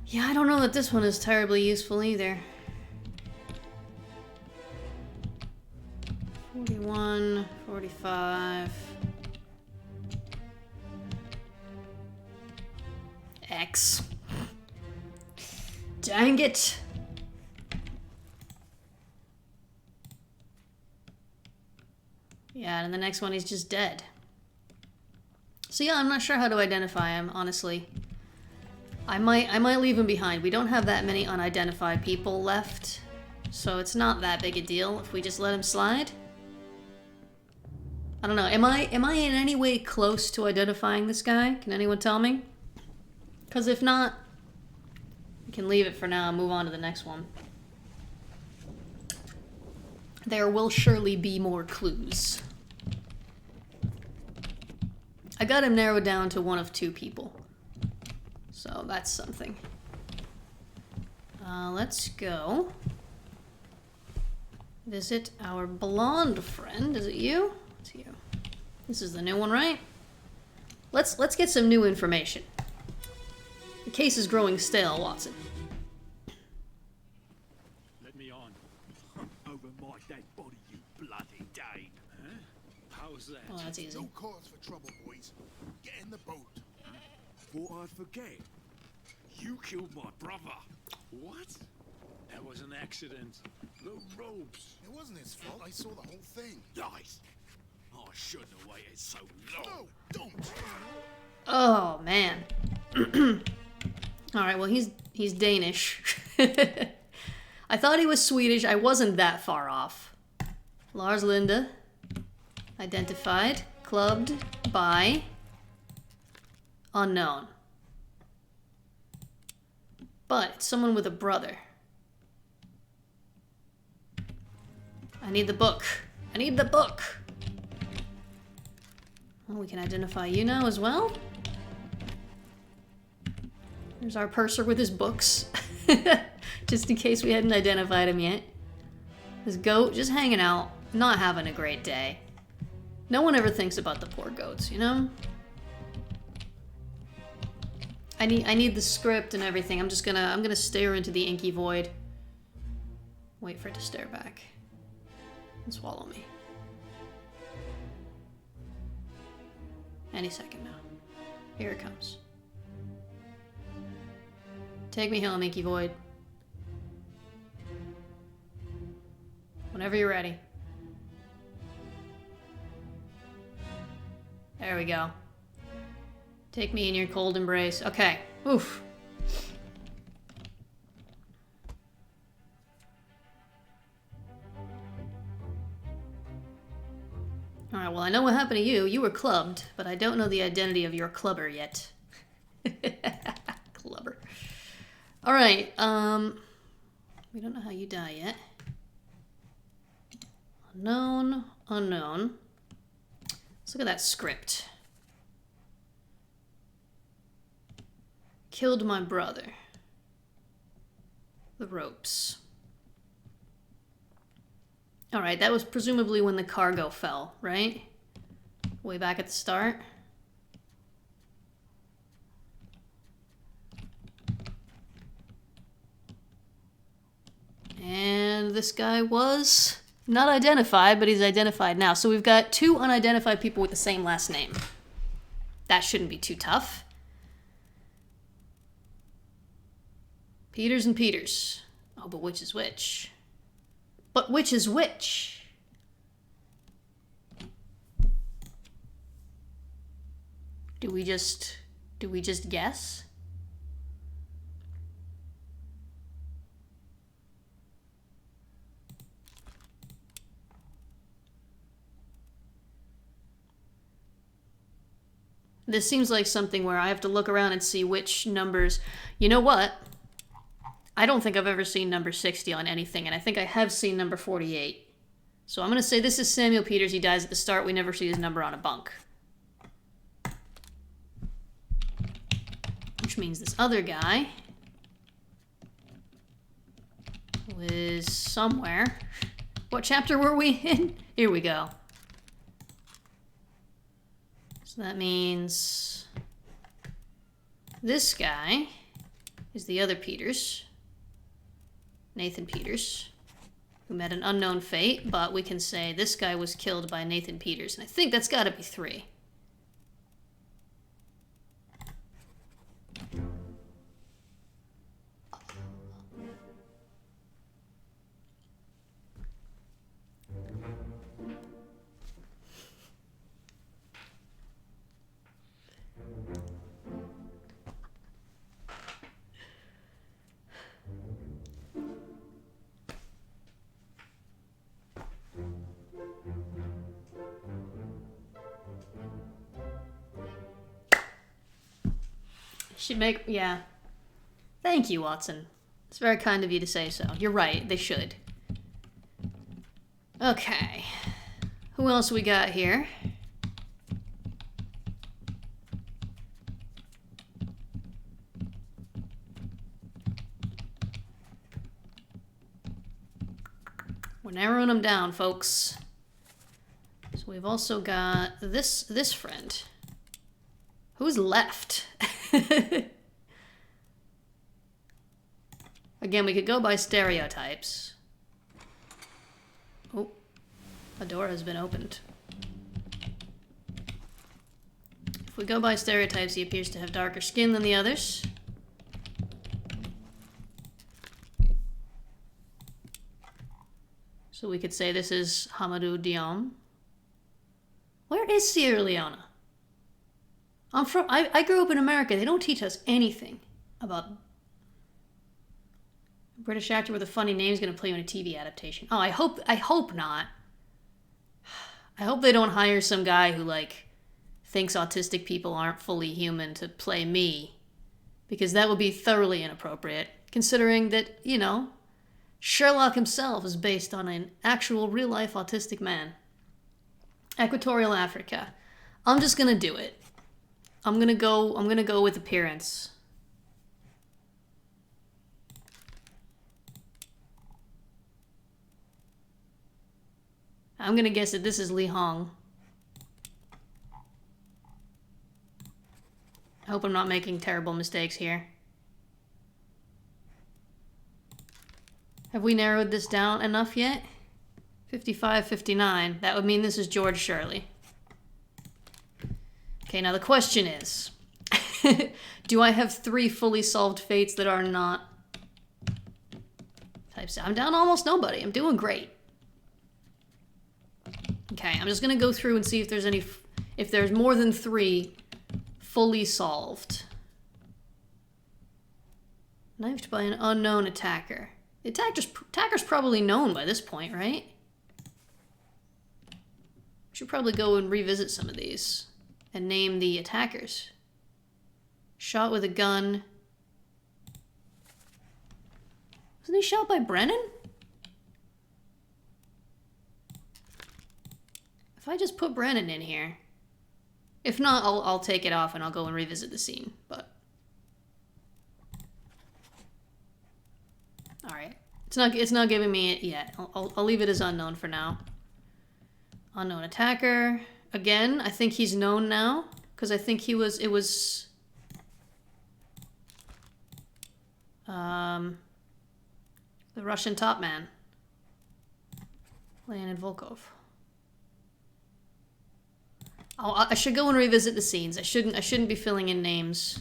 Yeah, I don't know that this one is terribly useful either. 41, 45. X. Dang it! Yeah, and the next one he's just dead. So yeah, I'm not sure how to identify him, honestly. I might leave him behind. We don't have that many unidentified people left, so it's not that big a deal if we just let him slide. I don't know. Am I in any way close to identifying this guy? Can anyone tell me? Because if not, we can leave it for now and move on to the next one. There will surely be more clues. I got him narrowed down to one of two people. So that's something. Let's go visit our blonde friend. Is it you? It's you. This is the new one, right? Let's get some new information. The case is growing stale, Watson. Let me on. Over my dead body, you bloody Dane. Huh? How's that? Oh, that's easy. No cause for trouble, boys. Get in the boat. Thought I'd forget. You killed my brother. What? That was an accident. The ropes. It wasn't his fault. I saw the whole thing. Nice. I shouldn't have waited so long. No, don't. Oh man. All right, well he's Danish. I thought he was Swedish. I wasn't that far off. Lars Linde. Identified. Clubbed by unknown. But it's someone with a brother. I need the book. I need the book. Well, we can identify you now as well. There's our purser with his books. Just in case we hadn't identified him yet. This goat just hanging out, not having a great day. No one ever thinks about the poor goats, you know? I need the script and everything. I'm gonna stare into the inky void. Wait for it to stare back. And swallow me. Any second now. Here it comes. Take me home, inky void. Whenever you're ready. There we go. Take me in your cold embrace. Okay. Oof. Alright, well I know what happened to you. You were clubbed, but I don't know the identity of your clubber yet. Clubber. Alright, we don't know how you die yet. Unknown, unknown. Let's look at that script. Killed my brother. The ropes. Alright, that was presumably when the cargo fell, right? Way back at the start. And this guy was not identified, but he's identified now. So we've got 2 unidentified people with the same last name. That shouldn't be too tough. Peters and Peters. Oh, but which is which? But which is which? Do we just guess? This seems like something where I have to look around and see which numbers... You know what? I don't think I've ever seen number 60 on anything, and I think I have seen number 48. So I'm going to say this is Samuel Peters. He dies at the start. We never see his number on a bunk. Which means this other guy was somewhere. What chapter were we in? Here we go. So that means this guy is the other Peters. Nathan Peters, who met an unknown fate, but we can say this guy was killed by Nathan Peters, and I think that's got to be 3. Should make, yeah. Thank you, Watson. It's very kind of you to say so. You're right, they should. Okay. Who else we got here? We're narrowing them down, folks. So we've also got this friend. Who's left? Again, we could go by stereotypes. Oh, a door has been opened. If we go by stereotypes, he appears to have darker skin than the others. So we could say this is Hamadou Diom. Where is Sierra Leone? I grew up in America. They don't teach us anything about a British actor with a funny name is going to play you in a TV adaptation. Oh, I hope not. I hope they don't hire some guy who like thinks autistic people aren't fully human to play me, because that would be thoroughly inappropriate, considering that, you know, Sherlock himself is based on an actual real-life autistic man. Equatorial Africa. I'm just gonna do it. I'm gonna go with appearance. I'm gonna guess that this is Li Hong. I hope I'm not making terrible mistakes here. Have we narrowed this down enough yet? 55, 59. That would mean this is George Shirley. Okay, now the question is, do I have 3 fully solved fates that are not types? I'm down to almost nobody. I'm doing great. Okay, I'm just gonna go through and see if there's more than 3 fully solved. Knifed by an unknown attacker. The attacker's probably known by this point, right? Should probably go and revisit some of these and name the attackers. Shot with a gun. Wasn't he shot by Brennan? If I just put Brennan in here. If not, I'll take it off and I'll go and revisit the scene, but. Alright. It's not giving me it yet. I'll leave it as unknown for now. Unknown attacker. Again, I think he's known now. Because I think it was the Russian top man. Leonid Volkov. I should go and revisit the scenes. I shouldn't be filling in names.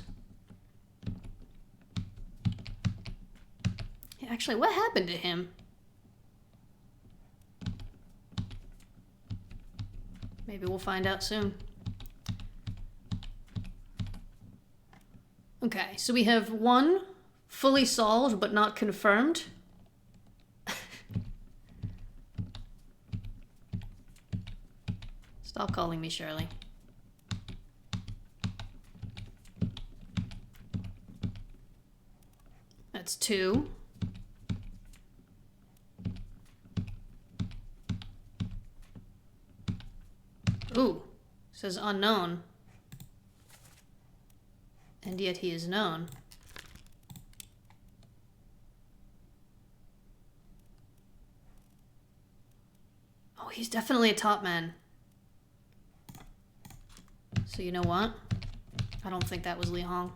Yeah, actually, what happened to him? Maybe we'll find out soon. Okay, so we have 1 fully solved but not confirmed. Stop calling me Shirley. That's 2. Ooh, says unknown. And yet he is known. Oh, he's definitely a top man. So you know what? I don't think that was Li Hong.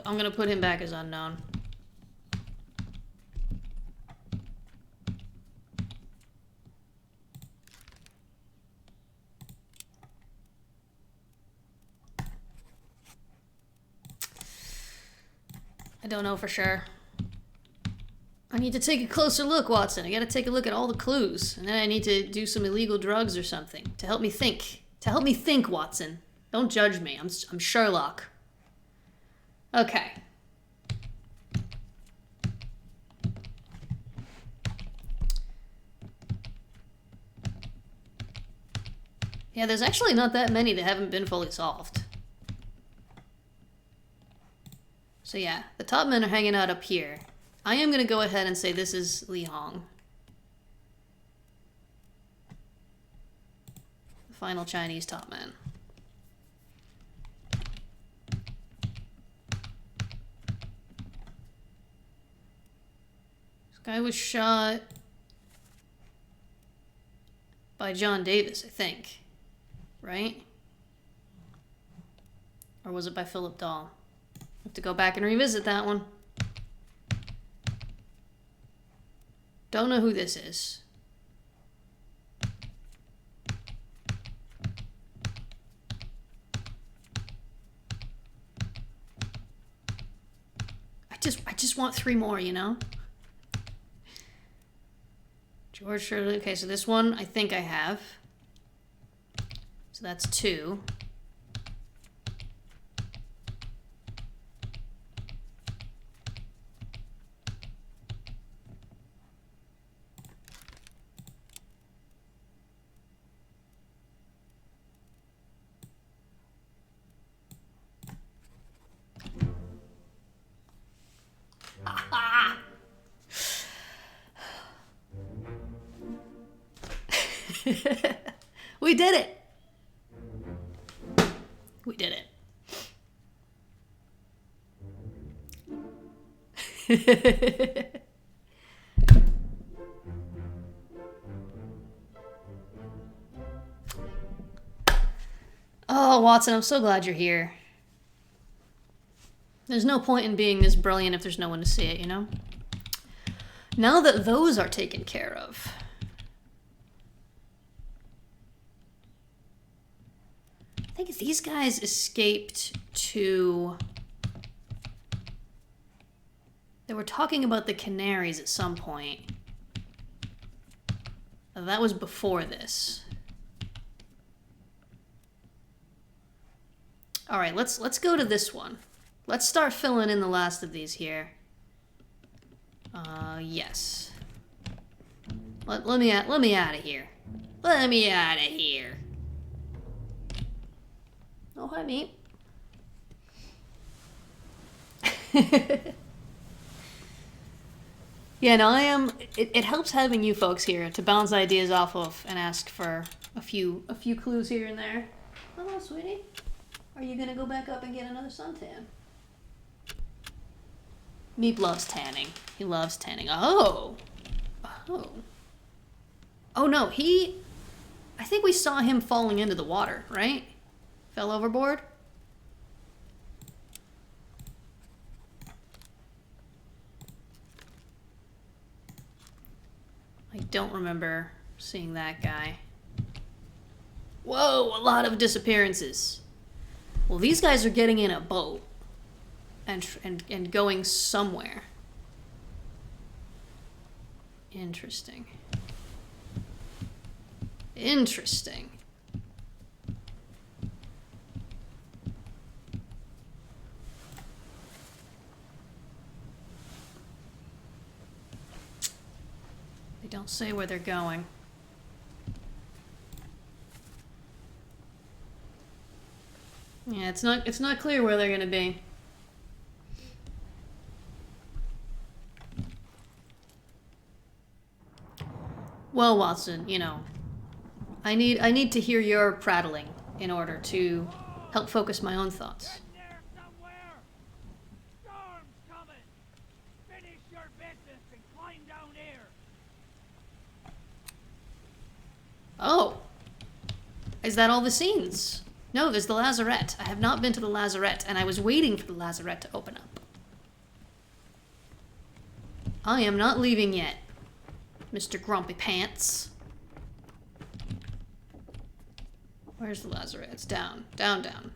I'm gonna put him back as unknown. I don't know for sure. I need to take a closer look, Watson. I gotta take a look at all the clues. And then I need to do some illegal drugs or something to help me think. To help me think, Watson. Don't judge me. I'm Sherlock. Okay. Yeah, there's actually not that many that haven't been fully solved. So yeah, the top men are hanging out up here. I am going to go ahead and say this is Li Hong. The final Chinese top man. This guy was shot by John Davis, I think. Right? Or was it by Philip Dahl? Have to go back and revisit that one. Don't know who this is. I just want 3 more, you know? George Shirley. Okay, so this one I think I have. So that's 2. We did it! We did it. Oh, Watson, I'm so glad you're here. There's no point in being this brilliant if there's no one to see it, you know? Now that those are taken care of... I think these guys escaped to... They were talking about the Canaries at some point. That was before this. Alright, let's go to this one. Let's start filling in the last of these here. Yes. Let me out of here. Let me out of here. Oh, hi, mate. Yeah, no, I am. It helps having you folks here to bounce ideas off of and ask for a few clues here and there. Hello, sweetie. Are you gonna go back up and get another suntan? Meep loves tanning. He loves tanning. Oh. Oh. Oh no, I think we saw him falling into the water, right? Fell overboard? I don't remember seeing that guy. Whoa, a lot of disappearances. Well, these guys are getting in a boat and going somewhere. Interesting. Interesting. They don't say where they're going. Yeah, it's not clear where they're gonna be. Well, Watson, you know, I need to hear your prattling in order to help focus my own thoughts. Get there somewhere! Storm's coming! Finish your business and climb down here! Oh. Is that all the scenes? No, there's the lazarette. I have not been to the lazarette, and I was waiting for the lazarette to open up. I am not leaving yet, Mr. Grumpy Pants. Where's the lazarette? It's down. Down, down.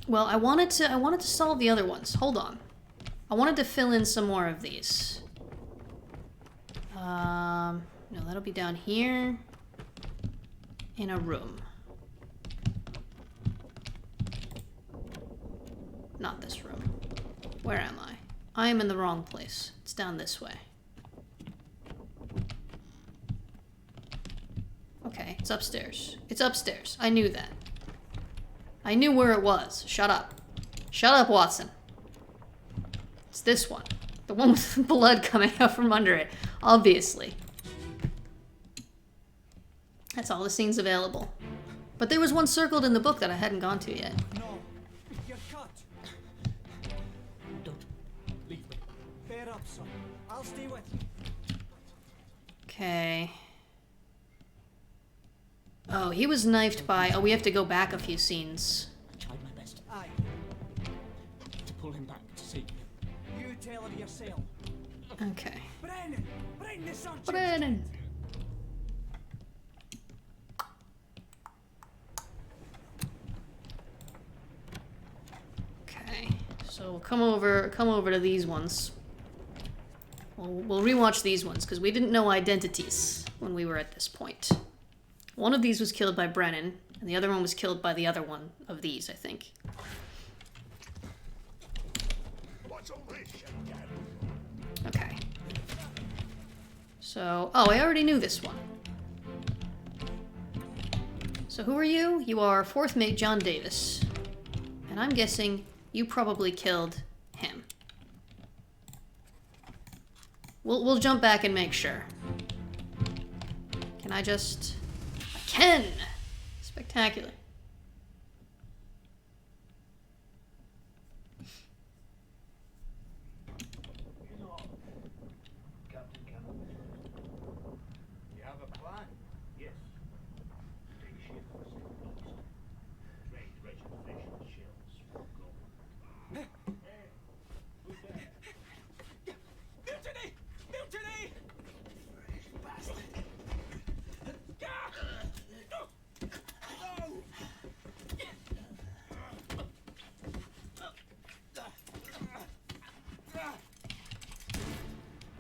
Well, I wanted to solve the other ones. Hold on. I wanted to fill in some more of these. No, that'll be down here. In a room. Not this room. Where am I? I am in the wrong place. It's down this way. Okay, it's upstairs. It's upstairs. I knew that. I knew where it was. Shut up. Shut up, Watson. It's this one. The one with blood coming out from under it. Obviously. That's all the scenes available. But there was one circled in the book that I hadn't gone to yet. No, you're cut. Don't leave me. Bear up, son. I'll stay with you. Okay. Oh, he was knifed by... Oh, we have to go back a few scenes. I tried my best. Aye. To pull him back to save you. You tell her yourself. Okay. Brennan! Bring the son! Brennan! Okay, so we'll come over to these ones. We'll rewatch these ones because we didn't know identities when we were at this point. One of these was killed by Brennan, and the other one was killed by the other one of these, I think. Okay. So, oh, I already knew this one. So who are you? You are fourth mate John Davis. And I'm guessing you probably killed him. We'll jump back and make sure. Can I just... I can! Spectacular. You have a plan? Yes. Take ship west to east. Trade treasure fish and shells for gold. Hey, who's there? Mutiny! Mutiny! Bastard!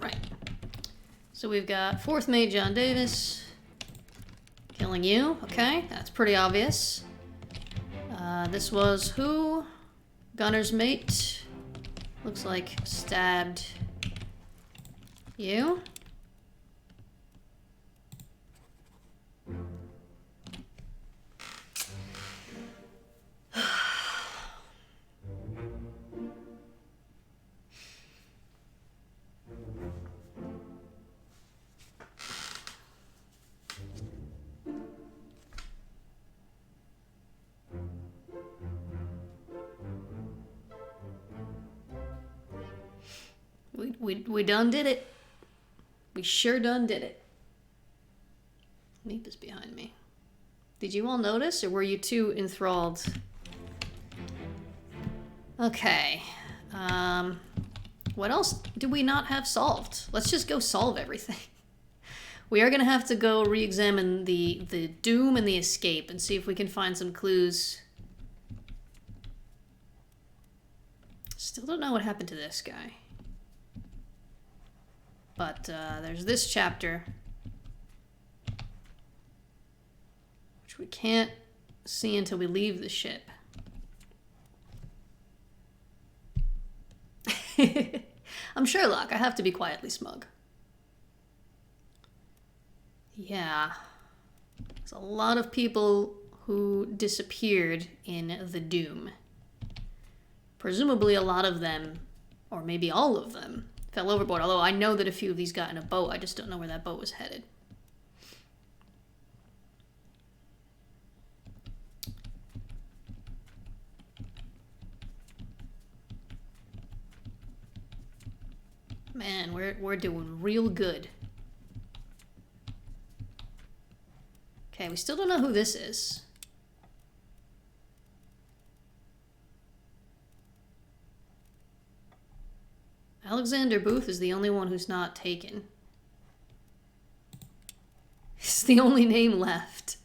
Right. So we've got 4th Mate John Davis. Killing you. Okay, that's pretty obvious. This was who? Gunner's Mate. Looks like stabbed you. We done did it. We sure done did it. Neep is behind me. Did you all notice, or were you too enthralled? Okay. What else do we not have solved? Let's just go solve everything. We are gonna have to go re-examine the doom and the escape and see if we can find some clues. Still don't know what happened to this guy. But there's this chapter, which we can't see until we leave the ship. I'm Sherlock. I have to be quietly smug. Yeah. There's a lot of people who disappeared in the Doom. Presumably a lot of them, or maybe all of them, fell overboard, although I know that a few of these got in a boat. I just don't know where that boat was headed. Man, we're doing real good. Okay, we still don't know who this is. Alexander Booth is the only one who's not taken. He's the only name left.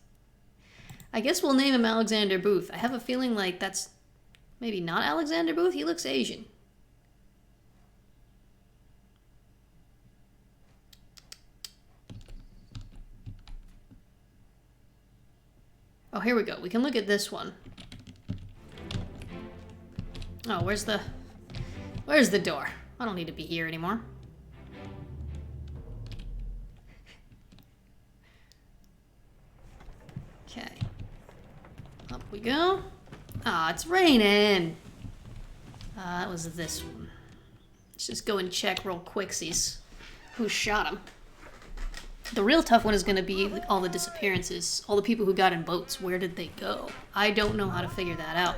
I guess we'll name him Alexander Booth. I have a feeling like that's maybe not Alexander Booth. He looks Asian. Oh, here we go. We can look at this one. Oh, where's the door? I don't need to be here anymore. Okay. Up we go. Ah, it's raining. That was this one. Let's just go and check real quicksies. Who shot him? The real tough one is going to be all the disappearances. All the people who got in boats. Where did they go? I don't know how to figure that out.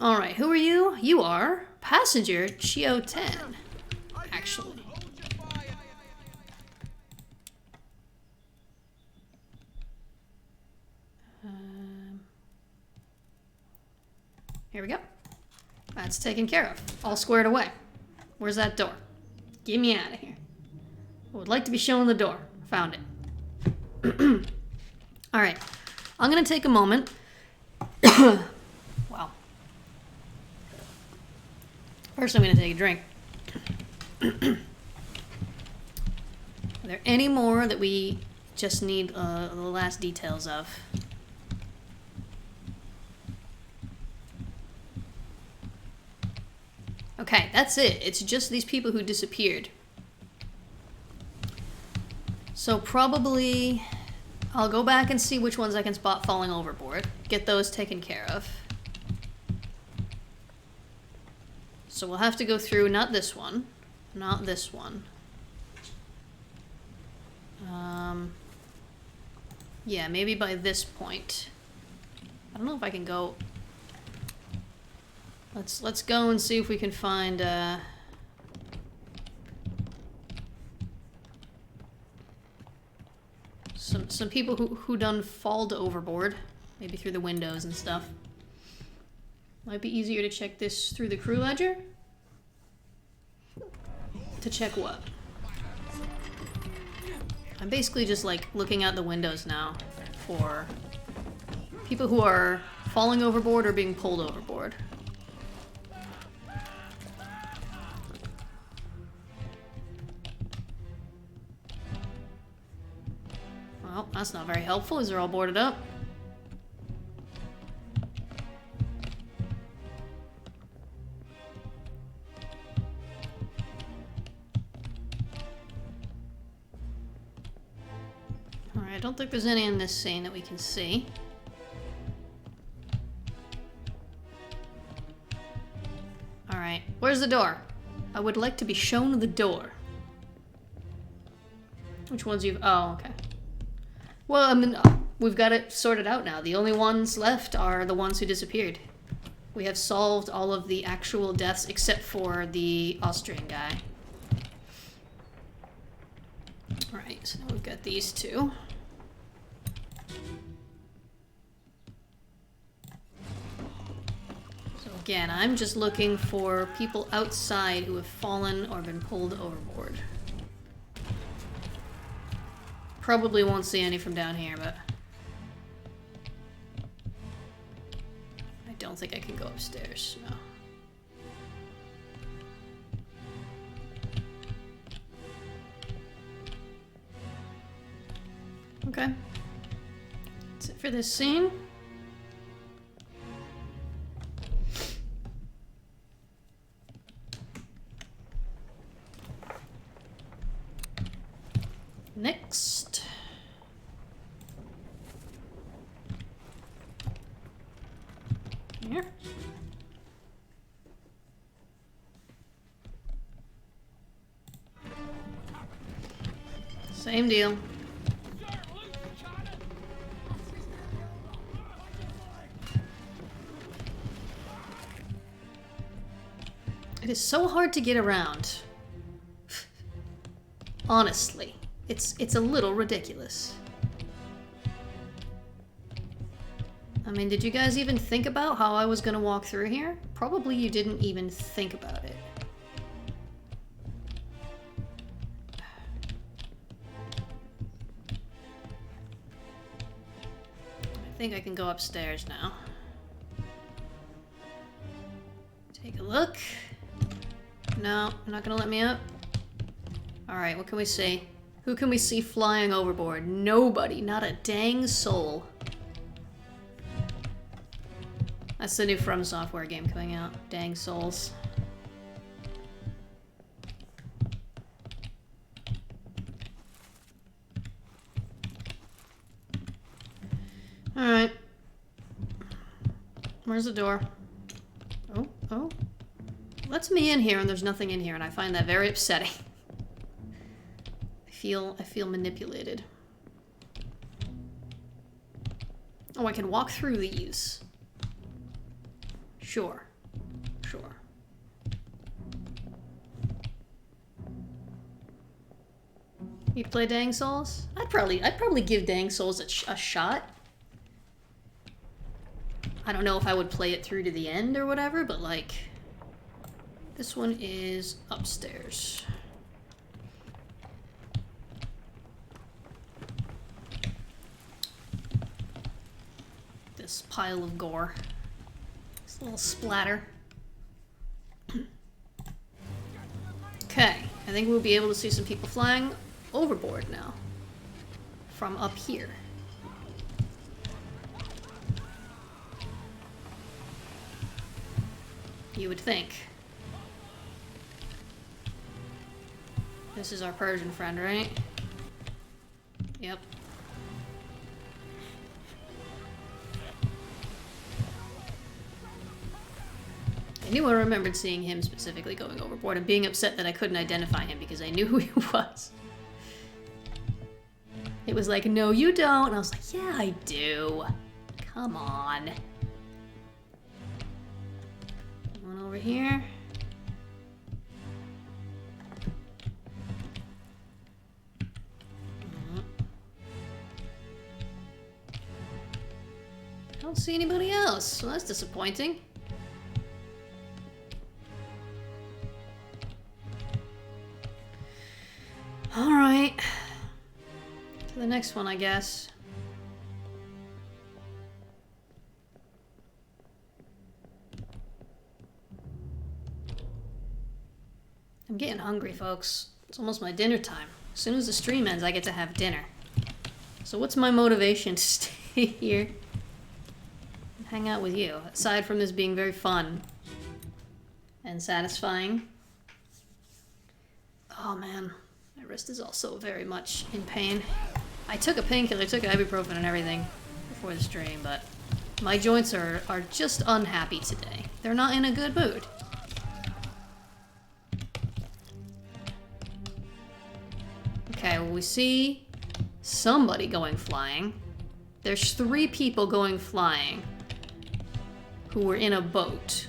Alright, who are you? You are passenger Chio 10, actually. Here we go. That's taken care of. All squared away. Where's that door? Get me out of here. I would like to be shown the door. Found it. Alright. I'm going to take a moment. Wow. First I'm going to take a drink. Are there any more that we just need the last details of? Okay, that's it. It's just these people who disappeared. So probably I'll go back and see which ones I can spot falling overboard. Get those taken care of. So we'll have to go through not this one, not this one. Yeah, maybe by this point. I don't know if I can go... Let's go and see if we can find, some people who done falled overboard. Maybe through the windows and stuff. Might be easier to check this through the crew ledger. To check what? I'm basically just like looking out the windows now for people who are falling overboard or being pulled overboard. Well, that's not very helpful as they're all boarded up. Alright, I don't think there's any in this scene that we can see. Alright, where's the door? I would like to be shown the door. Which ones you've... Oh, okay. Well, I mean, we've got it sorted out now. The only ones left are the ones who disappeared. We have solved all of the actual deaths except for the Austrian guy. Alright, so now we've got these two. So again, I'm just looking for people outside who have fallen or been pulled overboard. Probably won't see any from down here, but... I don't think I can go upstairs, no. Okay. That's it for this scene. Next. Here. Same deal. It is so hard to get around. Honestly, it's a little ridiculous. I mean, did you guys even think about how I was gonna walk through here? Probably you didn't even think about it. I think I can go upstairs now. Take a look. No, not gonna let me up. Alright, what can we see? Who can we see flying overboard? Nobody, not a dang soul. That's the new From Software game coming out. Dang souls. Alright. Where's the door? Oh. Lets me in here and there's nothing in here, and I find that very upsetting. I feel manipulated. Oh, I can walk through these. Sure. You play Dang Souls? I'd probably give Dang Souls a shot. I don't know if I would play it through to the end or whatever, but like, this one is upstairs. This pile of gore. This little splatter. Okay, I think we'll be able to see some people flying overboard now. From up here. You would think. This is our Persian friend, right? Yep. I knew I remembered seeing him specifically going overboard and being upset that I couldn't identify him because I knew who he was. It was like, no, you don't. And I was like, yeah, I do. Come on. One over here. I don't see anybody else, so that's disappointing. Alright. To the next one, I guess. I'm getting hungry, folks. It's almost my dinner time. As soon as the stream ends, I get to have dinner. So what's my motivation to stay here and hang out with you? Aside from this being very fun and satisfying. Oh man, my wrist is also very much in pain. I took a painkiller, I took ibuprofen and everything before the stream, but my joints are just unhappy today. They're not in a good mood. Okay, well we see somebody going flying. There's 3 people going flying who were in a boat.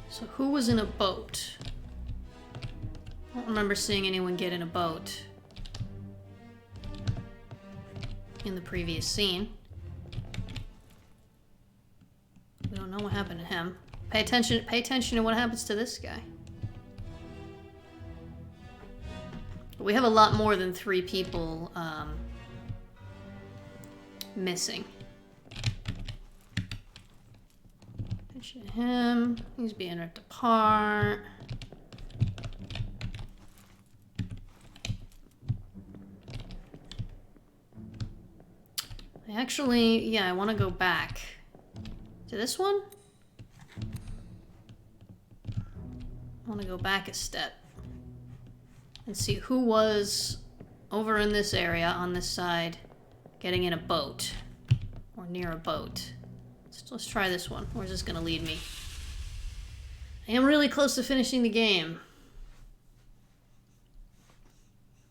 So who was in a boat? I don't remember seeing anyone get in a boat in the previous scene. We don't know what happened to him. Pay attention to what happens to this guy. We have a lot more than 3 people missing. Attention to him. He's being ripped apart. Actually, yeah, I want to go back to this one. I want to go back a step and see who was over in this area on this side getting in a boat or near a boat. Let's try this one. Where's this going to lead me? I am really close to finishing the game.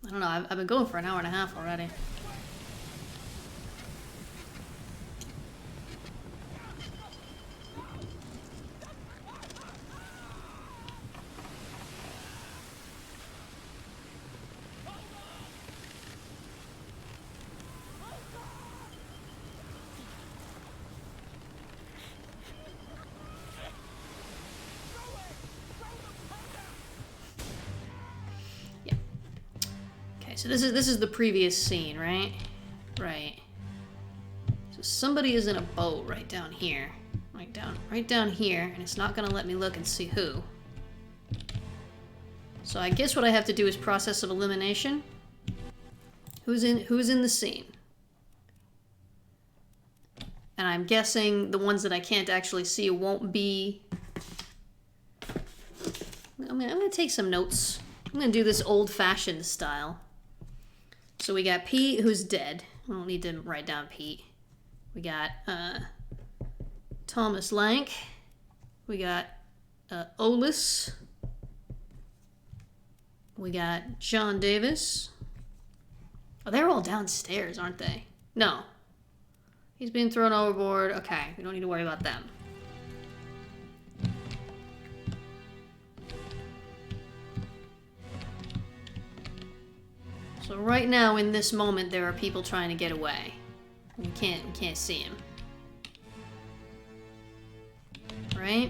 I don't know, I've been going for an hour and a half already. So this is the previous scene, right? Right. So somebody is in a boat right down here. Right down here, and it's not gonna let me look and see who. So I guess what I have to do is process of elimination. Who's in the scene? And I'm guessing the ones that I can't actually see won't be... I'm gonna take some notes. I'm gonna do this old-fashioned style. So we got Pete, who's dead. I don't need to write down Pete. We got Thomas Lank. We got Olis. We got John Davis. Oh, they're all downstairs, aren't they? No. He's been thrown overboard. Okay, we don't need to worry about them. So right now, in this moment, there are people trying to get away. We can't see him. Right?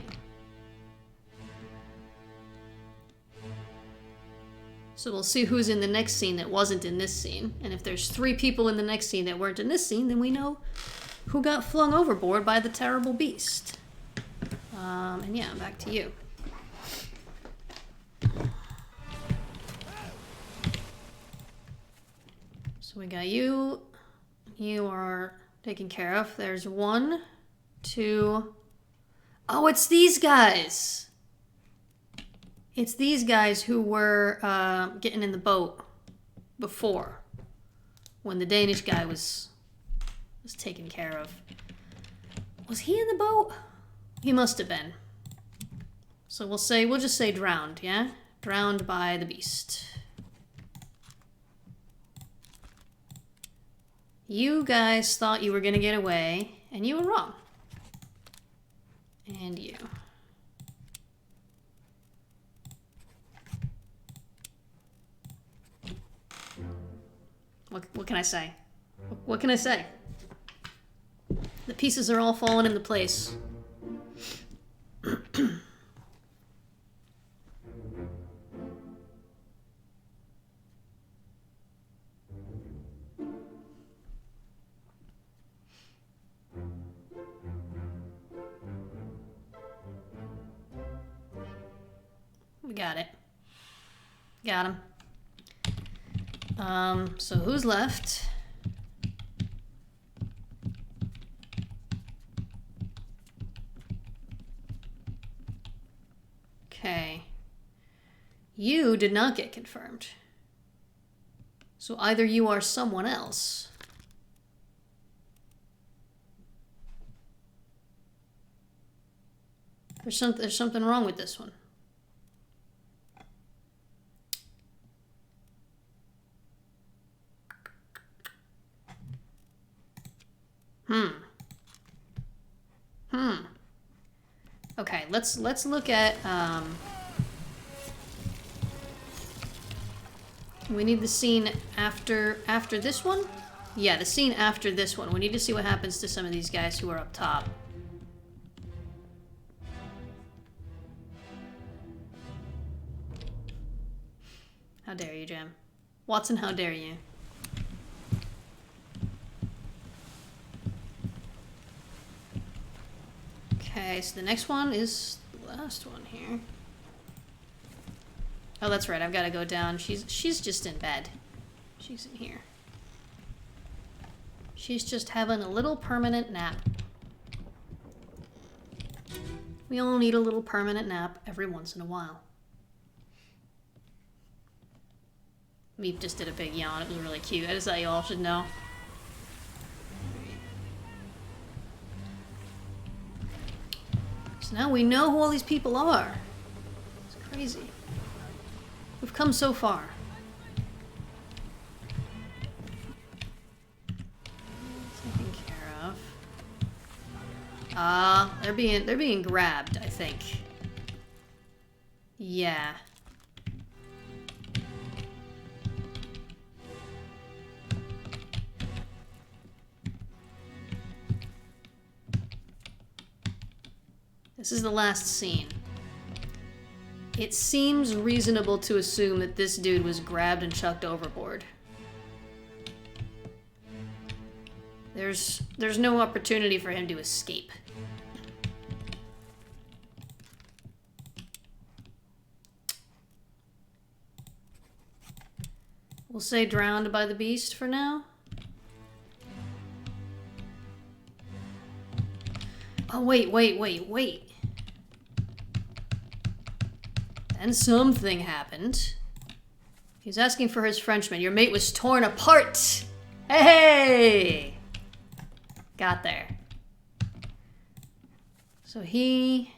So we'll see who's in the next scene that wasn't in this scene. And if there's 3 people in the next scene that weren't in this scene, then we know who got flung overboard by the terrible beast. And yeah, back to you. So we got you. You are taken care of. There's 1, 2... Oh, it's these guys! It's these guys who were getting in the boat before. when the Danish guy was taken care of. Was he in the boat? He must have been. So we'll just say drowned, yeah? Drowned by the beast. You guys thought you were gonna get away, and you were wrong. And you. What can I say? What can I say? The pieces are all falling into place. We got it. Got him. So who's left? Okay. You did not get confirmed. So either you are someone else. There's something wrong with this one. Okay, let's look at we need the scene after this one? Yeah, the scene after this one. We need to see what happens to some of these guys who are up top. How dare you, Jim? Watson, how dare you? Okay, so the next one is the last one here. Oh, that's right. I've got to go down. She's just in bed. She's in here. She's just having a little permanent nap. We all need a little permanent nap every once in a while. Meep just did a big yawn. It was really cute. I just thought you all should know. So now we know who all these people are. It's crazy. We've come so far. Taken care of. They're being grabbed, I think. Yeah. This is the last scene. It seems reasonable to assume that this dude was grabbed and chucked overboard. There's no opportunity for him to escape. We'll say drowned by the beast for now. Oh, wait. Then something happened. He's asking for his Frenchman. Your mate was torn apart. Hey! Got there. So he...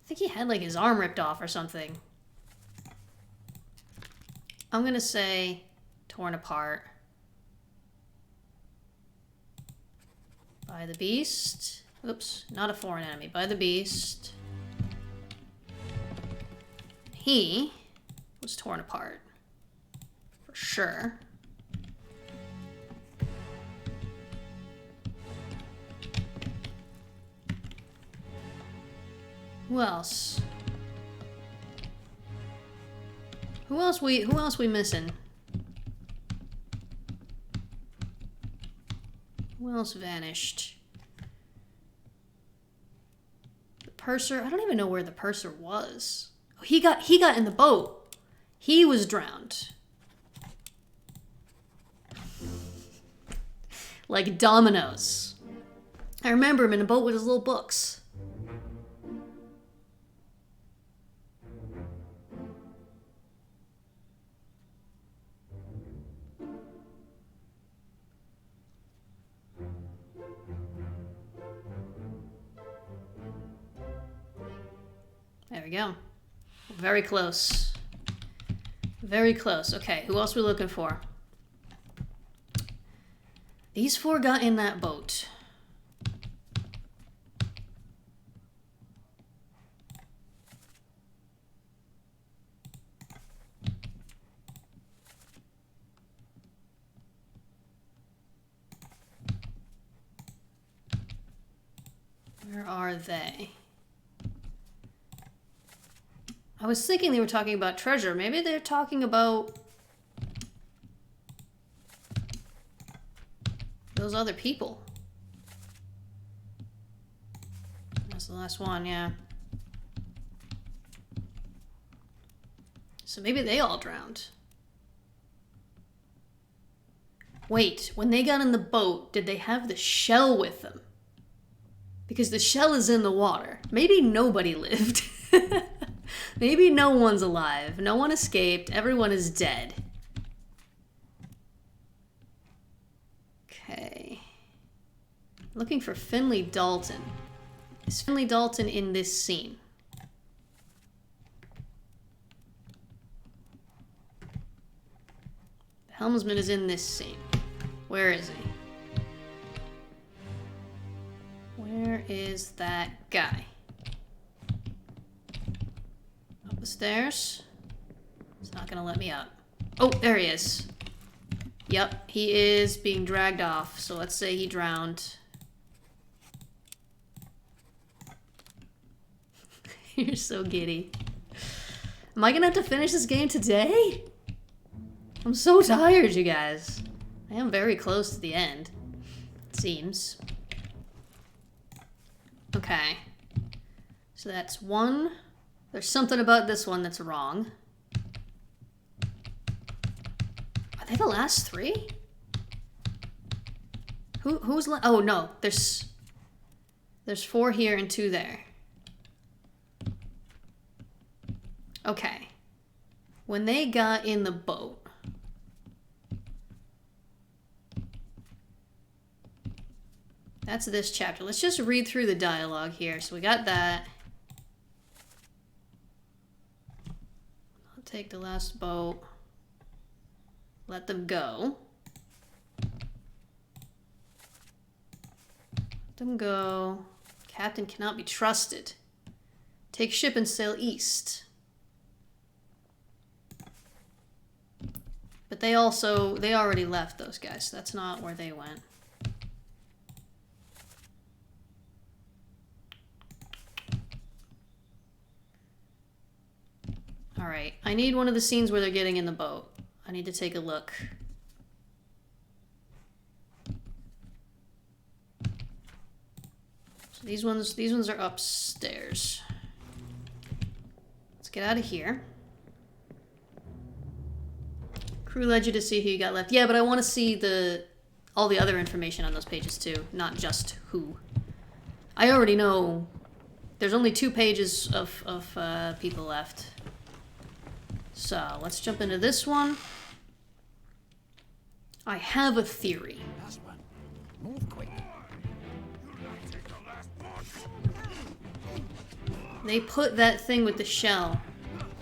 I think he had like his arm ripped off or something. I'm gonna say torn apart by the beast. Oops, not a foreign enemy. By the beast. He was torn apart. For sure. Who else? Who else we missing? Who else vanished? The purser. I don't even know where the purser was. Oh, he got in the boat. He was drowned. Like dominoes. I remember him in a boat with his little books. we go. Very close. Very close. Okay, who else are we looking for? These 4 got in that boat. Where are they? I was thinking they were talking about treasure. Maybe they're talking about those other people. That's the last one, yeah. So maybe they all drowned. Wait, when they got in the boat, did they have the shell with them? Because the shell is in the water. Maybe nobody lived. Maybe no one's alive. No one escaped. Everyone is dead. Okay. Looking for Finley Dalton. Is Finley Dalton in this scene? The helmsman is in this scene. Where is he? Where is that guy? Up the stairs? It's not gonna let me up. Oh, there he is. Yep, he is being dragged off. So let's say he drowned. You're so giddy. Am I gonna have to finish this game today? I'm so tired, you guys. I am very close to the end, it seems. Okay. So that's 1. There's something about this one that's wrong. Are they the last 3? Who's oh no, there's 4 here and 2 there. Okay. When they got in the boat, that's this chapter. Let's just read through the dialogue here. So we got that. I'll take the last boat. Let them go. Let them go. Captain cannot be trusted. Take ship and sail east. But they already left, those guys. So that's not where they went. Alright, I need one of the scenes where they're getting in the boat. I need to take a look. So these ones are upstairs. Let's get out of here. Crew ledger to see who you got left. Yeah, but I want to see all the other information on those pages too, not just who. I already know there's only 2 pages of people left. So, let's jump into this one. I have a theory. Move quick. They put that thing with the shell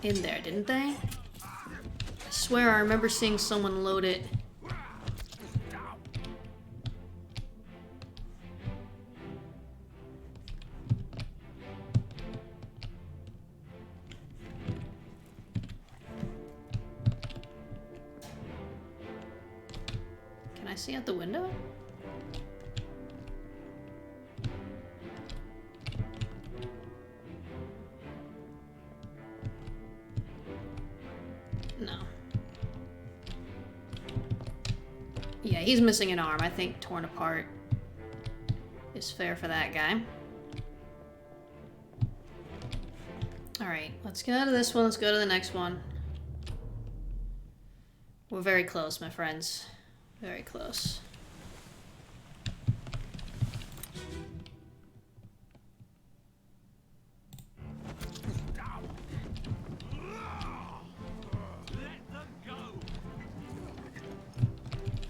in there, didn't they? I swear I remember seeing someone load it. Can I see out the window? No. Yeah, he's missing an arm. I think torn apart is fair for that guy. Alright, let's get out of this one. Let's go to the next one. We're very close, my friends. Very close.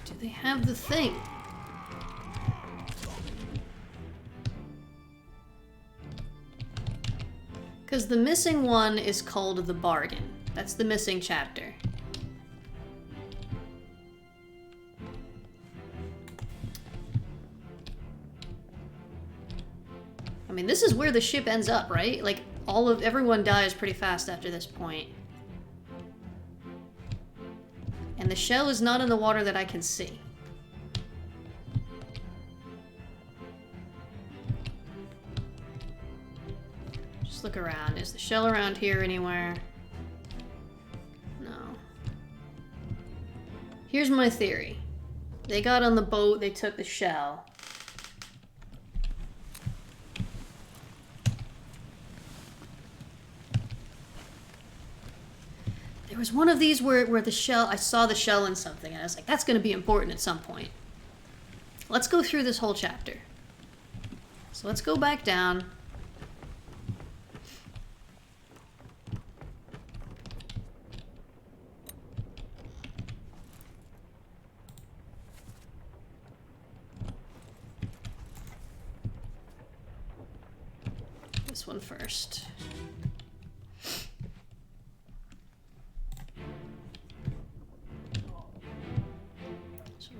Do they have the thing? Because the missing one is called The Bargain. That's the missing chapter. I mean, this is where the ship ends up, right? Like, everyone dies pretty fast after this point. And the shell is not in the water that I can see. Just look around. Is the shell around here anywhere? No. Here's my theory. They got on the boat, they took the shell. There was one of these where the shell, I saw the shell in something, and I was like, that's going to be important at some point. Let's go through this whole chapter. So let's go back down. This one first.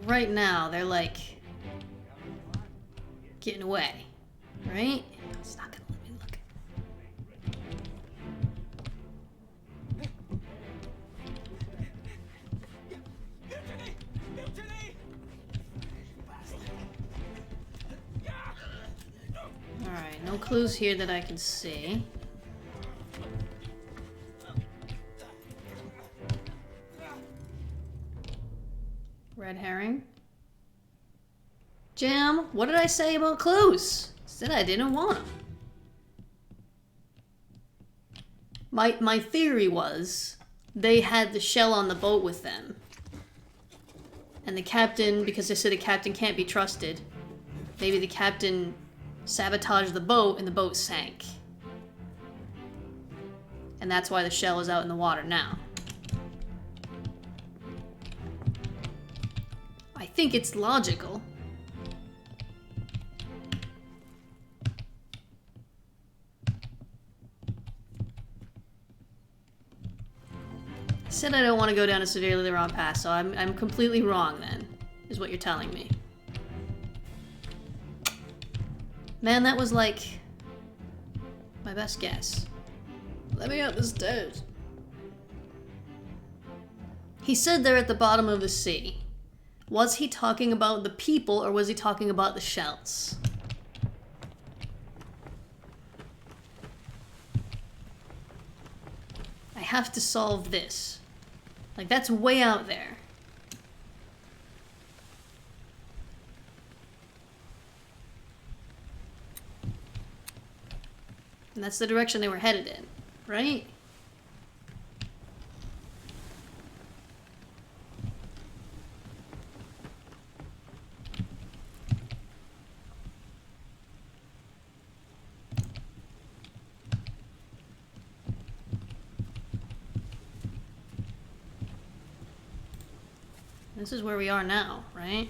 Right now, they're like getting away, right? It's not gonna let me look. All right, no clues here that I can see. Red herring. Jam, what did I say about clues? Said I didn't want them. My theory was they had the shell on the boat with them. And the captain, because they said the captain can't be trusted, maybe the captain sabotaged the boat and the boat sank. And that's why the shell is out in the water now. I think it's logical. I said I don't want to go down a severely the wrong path, so I'm completely wrong then, is what you're telling me. Man, that was like my best guess. Let me up the stairs. He said they're at the bottom of the sea. Was he talking about the people or was he talking about the shells? I have to solve this. Like, that's way out there. And that's the direction they were headed in, right? This is where we are now, right?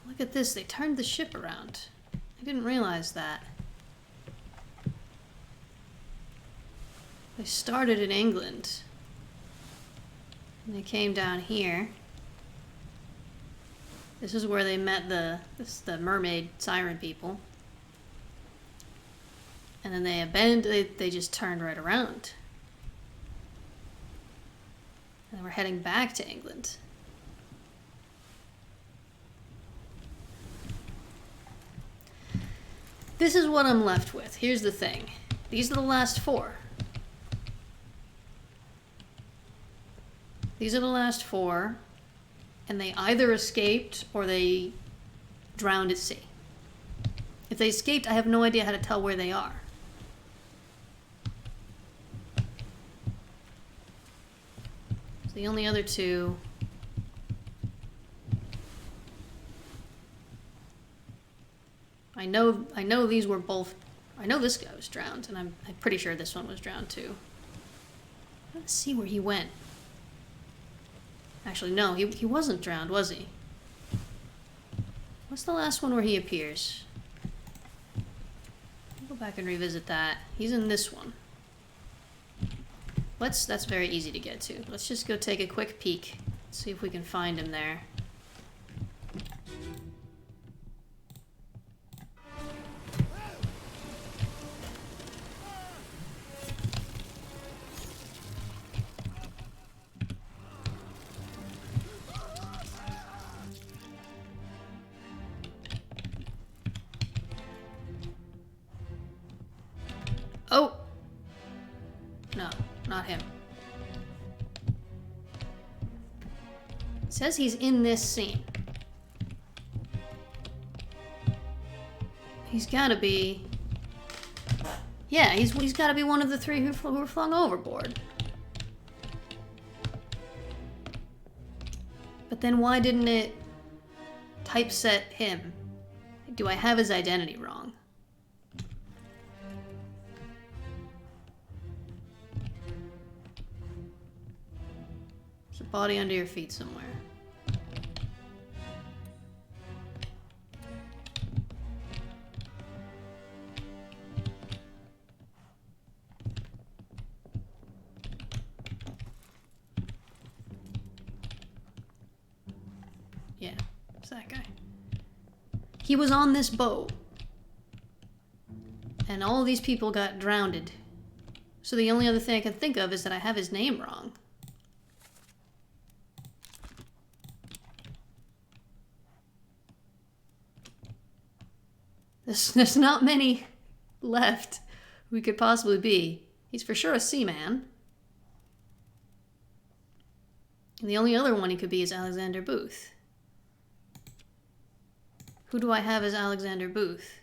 Look at this, they turned the ship around. I didn't realize that. They started in England. And they came down here. This is where they met the mermaid siren people. And then they abandoned, they just turned right around. And they were heading back to England. This is what I'm left with. Here's the thing. These are the last four. These are the last four. And they either escaped or they drowned at sea. If they escaped, I have no idea how to tell where they are. So the only other two... I know these were both... I know this guy was drowned, and I'm pretty sure this one was drowned too. Let's see where he went. Actually, no, he wasn't drowned, was he? What's the last one where he appears? Go back and revisit that. He's in this one. That's very easy to get to. Let's just go take a quick peek. See if we can find him there. Oh! No, not him. It says he's in this scene. He's gotta be... Yeah, he's gotta be one of the three who were flung overboard. But then why didn't it typeset him? Do I have his identity wrong? There's a body under your feet somewhere. Yeah, it's that guy. He was on this boat. And all these people got drowned. So the only other thing I can think of is that I have his name wrong. There's not many left we could possibly be. He's for sure a seaman. And the only other one he could be is Alexander Booth. Who do I have as Alexander Booth?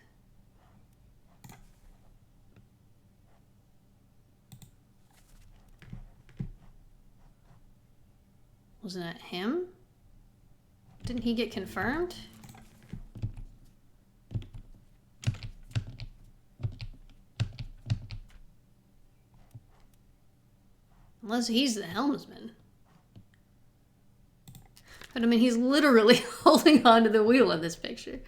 Wasn't that him? Didn't he get confirmed? Unless he's the helmsman. But I mean, he's literally holding onto the wheel of this picture.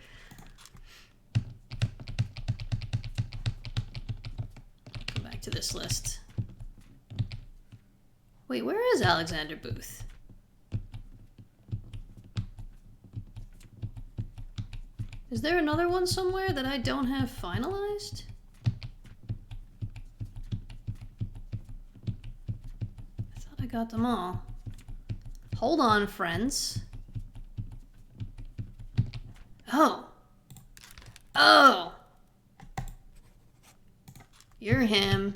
Go back to this list. Wait, where is Alexander Booth? Is there another one somewhere that I don't have finalized? I thought I got them all. Hold on, friends. Oh. Oh! You're him.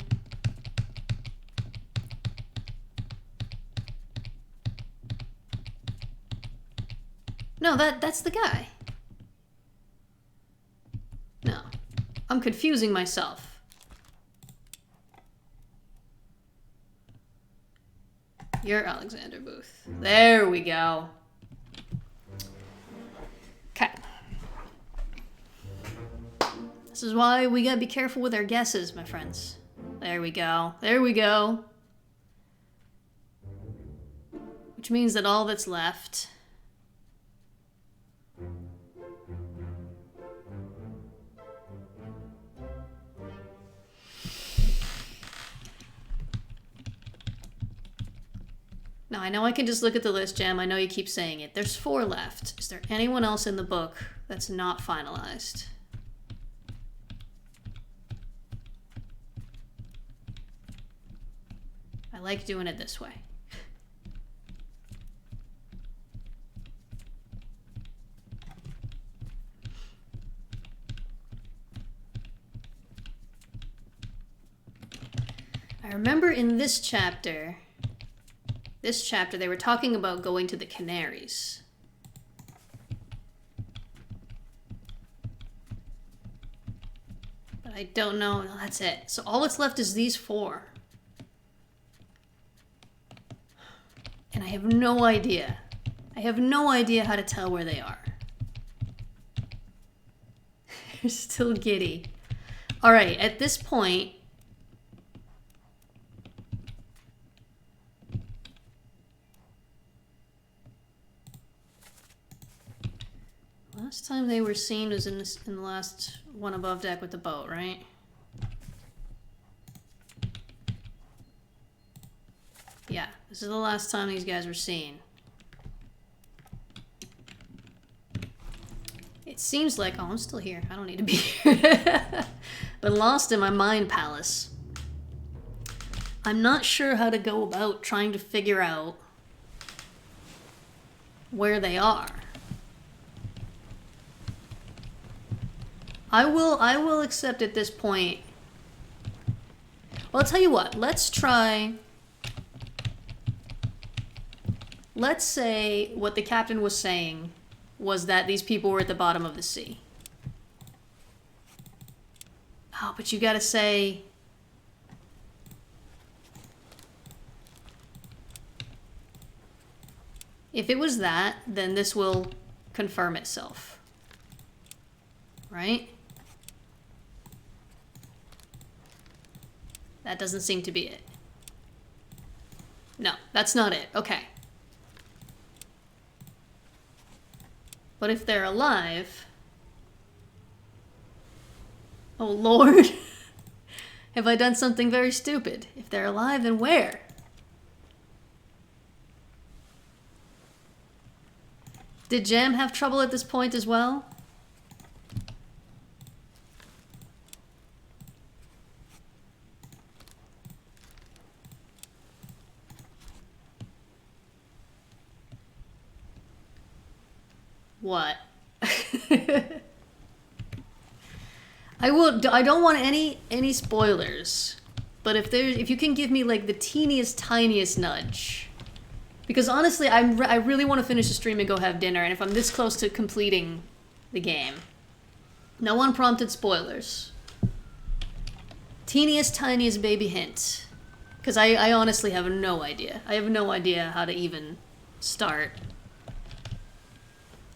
No, that's the guy. No. I'm confusing myself. You're Alexander Booth. There we go. Okay. This is why we gotta be careful with our guesses, my friends. There we go. There we go. Which means that all that's left... Now, I know I can just look at the list, Jem. I know you keep saying it. There's 4 left. Is there anyone else in the book that's not finalized? I like doing it this way. I remember in this chapter they were talking about going to the Canaries. But I don't know. No, that's it. So all that's left is these 4. And I have no idea. I have no idea how to tell where they are. They're still giddy. All right, at this point... Last time they were seen was in the last one above deck with the boat, right? Yeah, this is the last time these guys were seen. It seems like... Oh, I'm still here. I don't need to be here. But lost in my mind palace. I'm not sure how to go about trying to figure out where they are. I will accept at this point. Well, I'll tell you what. Let's try... Let's say what the captain was saying was that these people were at the bottom of the sea. Oh, but you gotta say... If it was that, then this will confirm itself. Right? That doesn't seem to be it. No, that's not it. Okay. But if they're alive... Oh, Lord. Have I done something very stupid? If they're alive, then where? Did Jam have trouble at this point as well? What? I don't want any spoilers. But if you can give me like the teeniest, tiniest nudge. Because honestly, I really want to finish the stream and go have dinner, and if I'm this close to completing the game. No unprompted spoilers. Teeniest, tiniest baby hint. Because I honestly have no idea. I have no idea how to even start.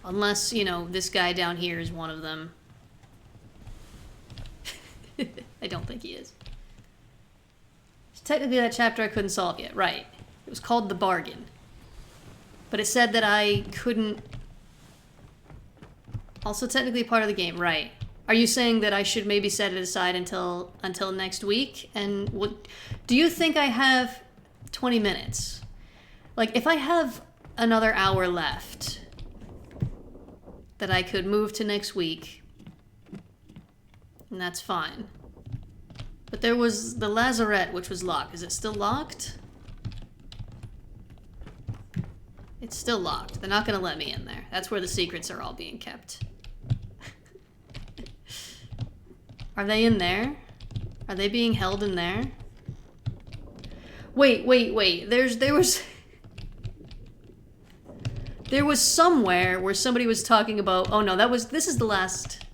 Unless, you know, this guy down here is one of them. I don't think he is. It's technically that chapter I couldn't solve yet. Right. It was called The Bargain. But it said that I couldn't... Also technically part of the game, right. Are you saying that I should maybe set it aside until next week? And what... Do you think I have 20 minutes? Like, if I have another hour left... that I could move to next week... and that's fine. But there was the lazarette, which was locked. Is it still locked? It's still locked. They're not going to let me in there. That's where the secrets are all being kept. Are they in there? Are they being held in there? Wait. There was somewhere where somebody was talking about... Oh no, this is the last...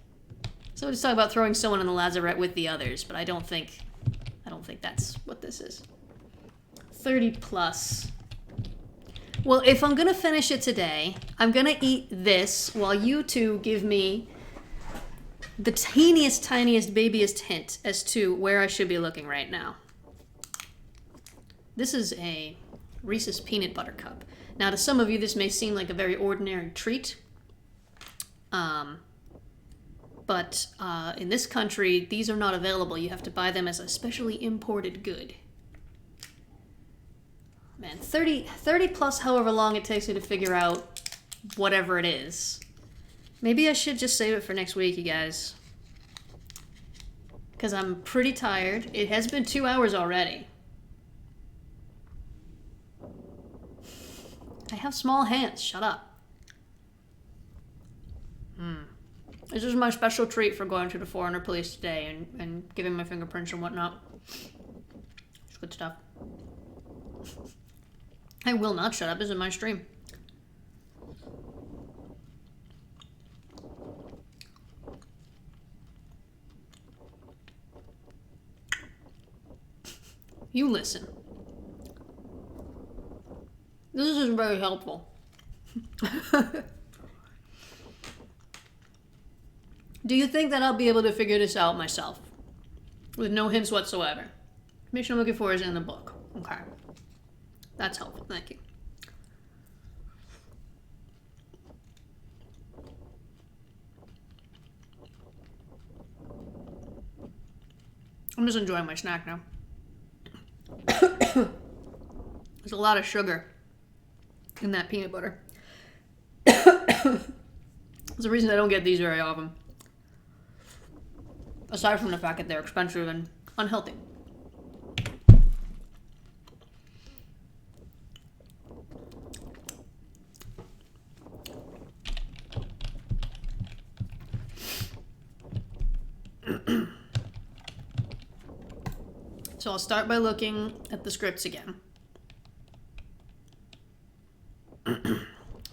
Somebody's talking about throwing someone in the lazarette with the others, but I don't think that's what this is. 30 plus. Well, if I'm gonna finish it today, I'm gonna eat this while you two give me the teeniest, tiniest, babiest hint as to where I should be looking right now. This is a Reese's Peanut Butter Cup. Now, to some of you, this may seem like a very ordinary treat. But in this country, these are not available. You have to buy them as a specially imported good. Man, 30 plus however long it takes me to figure out whatever it is. Maybe I should just save it for next week, you guys. Because I'm pretty tired. It has been 2 hours already. I have small hands. Shut up. This is my special treat for going to the foreigner police today and giving my fingerprints and whatnot. It's good stuff. I will not shut up. This is my stream. You listen. This is very helpful. Do you think that I'll be able to figure this out myself? With no hints whatsoever? Information I'm looking for is in the book. Okay. That's helpful. Thank you. I'm just enjoying my snack now. There's a lot of sugar in that peanut butter. There's a reason I don't get these very often. Aside from the fact that they're expensive and unhealthy. So I'll start by looking at the scripts again.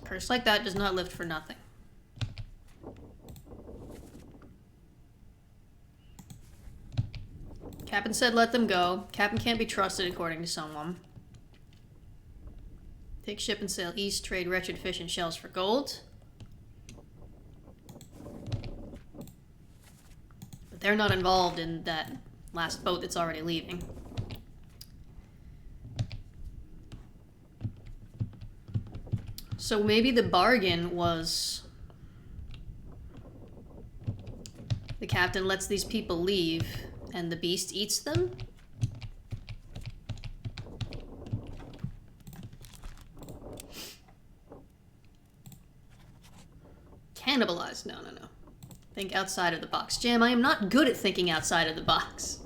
Curse like that does not lift for nothing. Captain said let them go. Captain can't be trusted according to someone. Take ship and sail east, trade wretched fish and shells for gold. But they're not involved in that last boat that's already leaving. So maybe the bargain was the captain lets these people leave and the beast eats them? Cannibalized? No. Think outside of the box. Jam, I am not good at thinking outside of the box.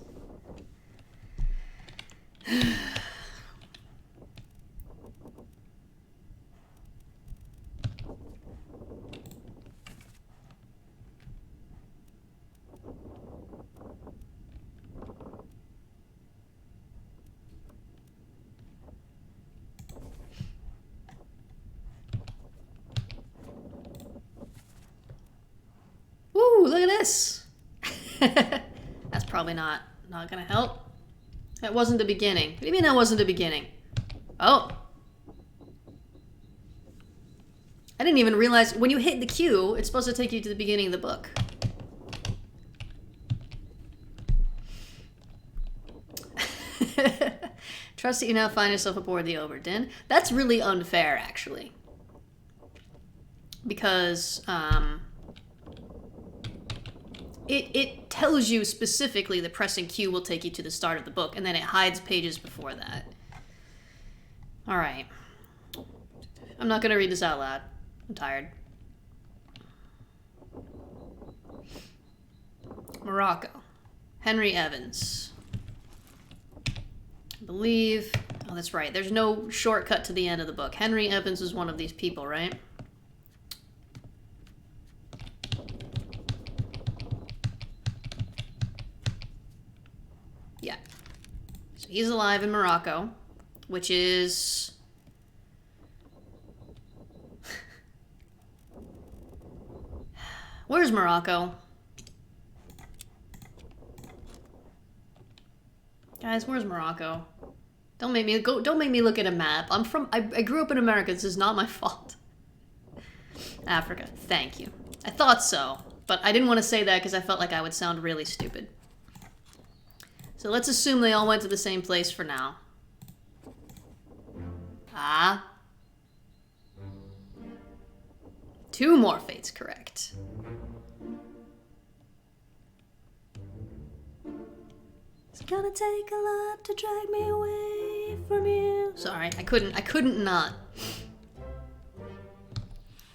Woo, look at this. That's probably not gonna help. That wasn't the beginning. What do you mean that wasn't the beginning? Oh. I didn't even realize when you hit the Q, it's supposed to take you to the beginning of the book. Trust that you now find yourself aboard the Obra Dinn. That's really unfair, actually. Because, It tells you specifically that pressing Q will take you to the start of the book, and then it hides pages before that. Alright. I'm not going to read this out loud. I'm tired. Morocco. Henry Evans. I believe... Oh, that's right. There's no shortcut to the end of the book. Henry Evans is one of these people, right? Yeah. So he's alive in Morocco, which is... Where's Morocco? Guys, where's Morocco? Don't make me look at a map. I grew up in America. This is not my fault. Africa. Thank you. I thought so, but I didn't want to say that because I felt like I would sound really stupid. So let's assume they all went to the same place for now. Ah. 2 more fates correct. It's gonna take a lot to drag me away from you. Sorry, I couldn't not.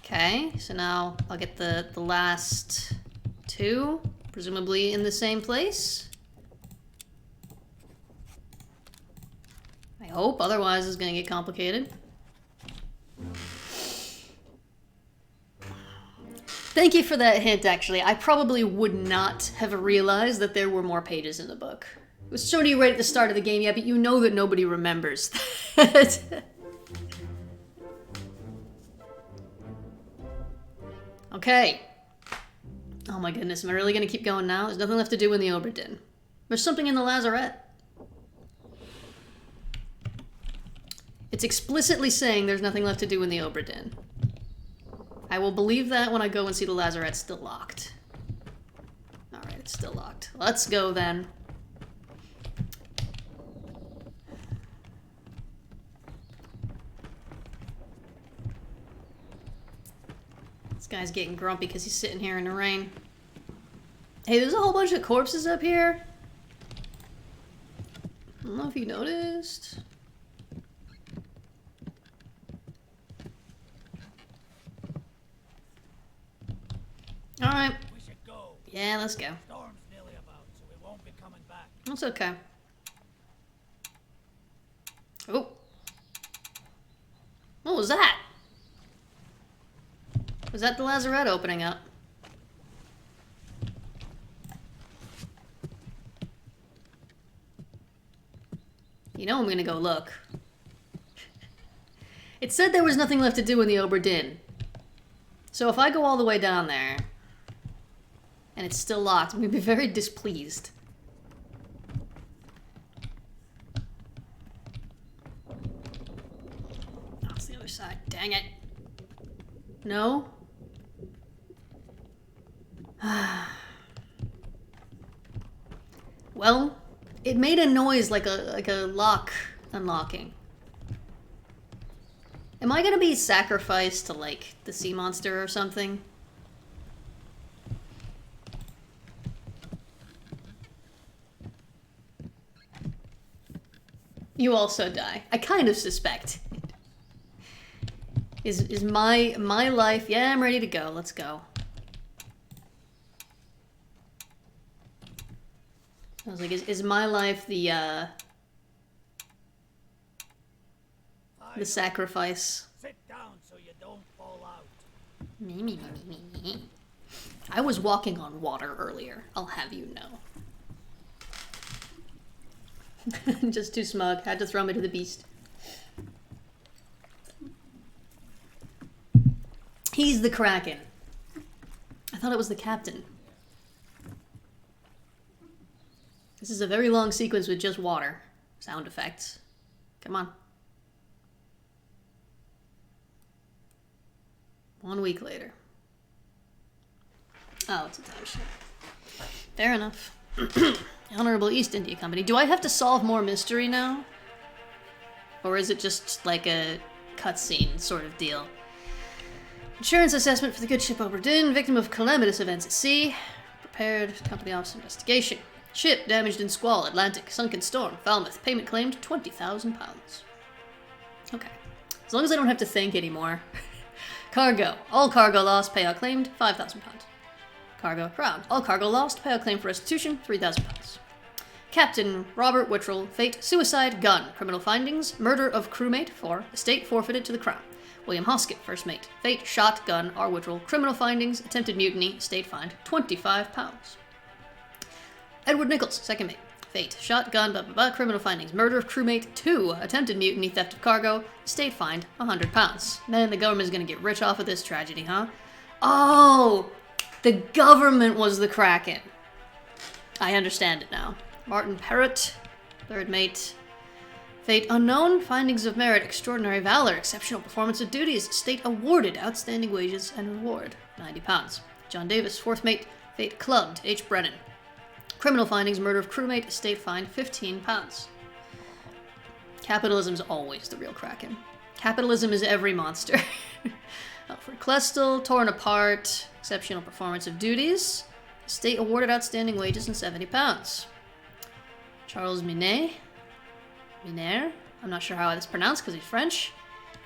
Okay, so now I'll get the last 2, presumably in the same place. I hope, otherwise it's gonna get complicated. Thank you for that hint, actually. I probably would not have realized that there were more pages in the book. It was shown to you right at the start of the game, yeah, but you know that nobody remembers that. Okay. Oh my goodness, am I really gonna keep going now? There's nothing left to do in the Obra Dinn. There's something in the lazarette. It's explicitly saying there's nothing left to do in the Obra Dinn. I will believe that when I go and see the lazarette's still locked. Alright, it's still locked. Let's go then. This guy's getting grumpy because he's sitting here in the rain. Hey, there's a whole bunch of corpses up here. don't know if you noticed. Alright. We should go. Yeah, let's go. Storm's nearly about, so we won't be coming back. That's okay. Oh. What was that? Was that the lazarette opening up? You know I'm gonna go look. It said there was nothing left to do in the Obra Dinn. So if I go all the way down there, and it's still locked, I'm gonna be very displeased. Oh, it's the other side. Dang it. No? Well, it made a noise like a lock unlocking. Am I gonna be sacrificed to, like, the sea monster or something? You also die. I kind of suspect. Is my life... Yeah, I'm ready to go. Let's go. I was like, is my life the sacrifice? Sit down so you don't fall out. Me. I was walking on water earlier, I'll have you know. Just too smug. Had to throw me to the beast. He's the Kraken. I thought it was the captain. This is a very long sequence with just water. Sound effects. Come on. 1 week later. Oh, it's a time ship. Fair enough. Honorable East India Company. Do I have to solve more mystery now? Or is it just like a cutscene sort of deal? Insurance assessment for the good ship Obra Dinn, victim of calamitous events at sea. Prepared company office investigation. Ship damaged in squall, Atlantic, sunken storm, Falmouth. Payment claimed £20,000. Okay. As long as I don't have to think anymore. Cargo. All cargo lost, payout claimed, £5,000. Cargo crown. All cargo lost, payout claimed for restitution, £3,000. Captain Robert Wittrell, fate, suicide, gun, criminal findings, murder of crewmate, 4, estate forfeited to the crown. William Hoskett, first mate, fate, shot, gun, R. Wittrell, criminal findings, attempted mutiny, estate fined, £25. Edward Nichols, second mate, fate, shot, gun, criminal findings, murder of crewmate, 2, attempted mutiny, theft of cargo, estate fined, £100. Man, the government's gonna get rich off of this tragedy, huh? Oh! The government was the Kraken. I understand it now. Martin Parrott, third mate. Fate unknown, findings of merit, extraordinary valor, exceptional performance of duties, state awarded, outstanding wages and reward, £90. John Davis, fourth mate. Fate clubbed, H. Brennan. Criminal findings, murder of crewmate, estate fined, £15. Capitalism's always the real Kraken. Capitalism is every monster. Alfred Klestel, torn apart, exceptional performance of duties, estate awarded outstanding wages and £70. Charles Miner, I'm not sure how it's pronounced because he's French.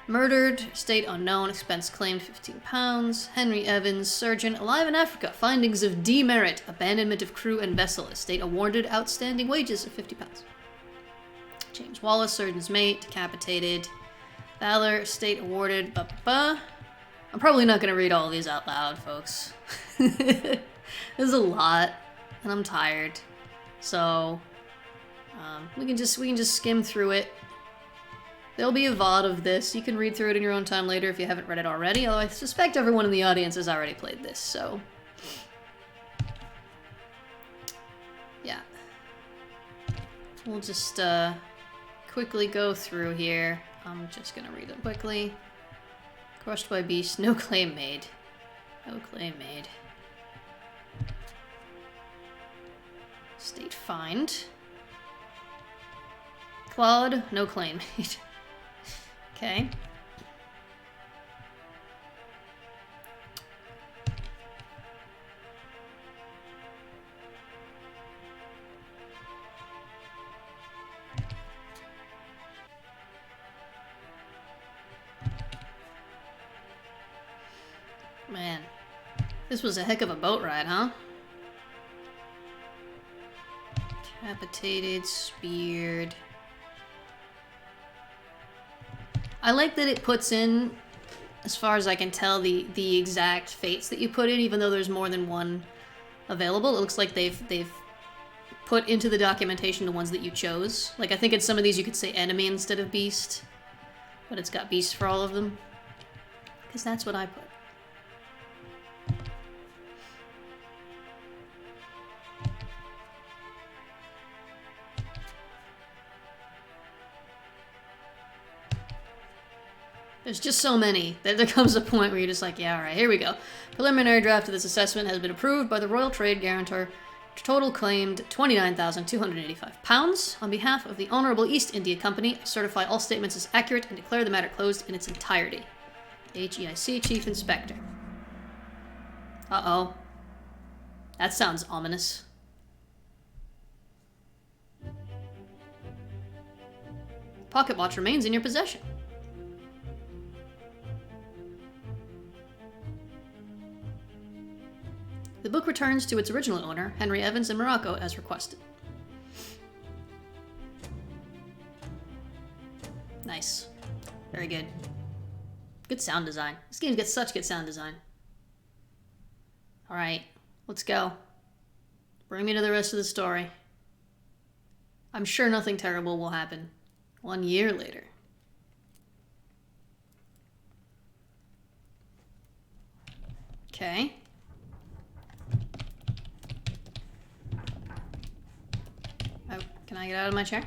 Murdered, estate unknown, expense claimed £15. Henry Evans, surgeon, alive in Africa, findings of demerit, abandonment of crew and vessel, estate awarded outstanding wages of £50. James Wallace, surgeon's mate, decapitated. Valor, estate awarded, I'm probably not going to read all of these out loud, folks. There's a lot, and I'm tired. So, we can just skim through it. There'll be a VOD of this. You can read through it in your own time later if you haven't read it already, although I suspect everyone in the audience has already played this, so... yeah. We'll just, quickly go through here. I'm just gonna read it quickly. Crushed by beast, no claim made. No claim made. State fined. Claude, no claim made. Okay. Man, this was a heck of a boat ride, huh? Decapitated, speared. I like that it puts in, as far as I can tell, the exact fates that you put in, even though there's more than one available. It looks like they've put into the documentation the ones that you chose. Like, I think in some of these you could say enemy instead of beast, but it's got beast for all of them. Because that's what I put. There's just so many that there comes a point where you're just like, yeah, all right, here we go. Preliminary draft of this assessment has been approved by the Royal Trade Guarantor. Total claimed £29,285. On behalf of the Honourable East India Company, I certify all statements as accurate and declare the matter closed in its entirety. HEIC Chief Inspector. Uh-oh. That sounds ominous. Pocket watch remains in your possession. The book returns to its original owner, Henry Evans in Morocco, as requested. Nice. Very good. Good sound design. This game's got such good sound design. Alright, let's go. Bring me to the rest of the story. I'm sure nothing terrible will happen. 1 year later. Okay. Oh, can I get out of my chair?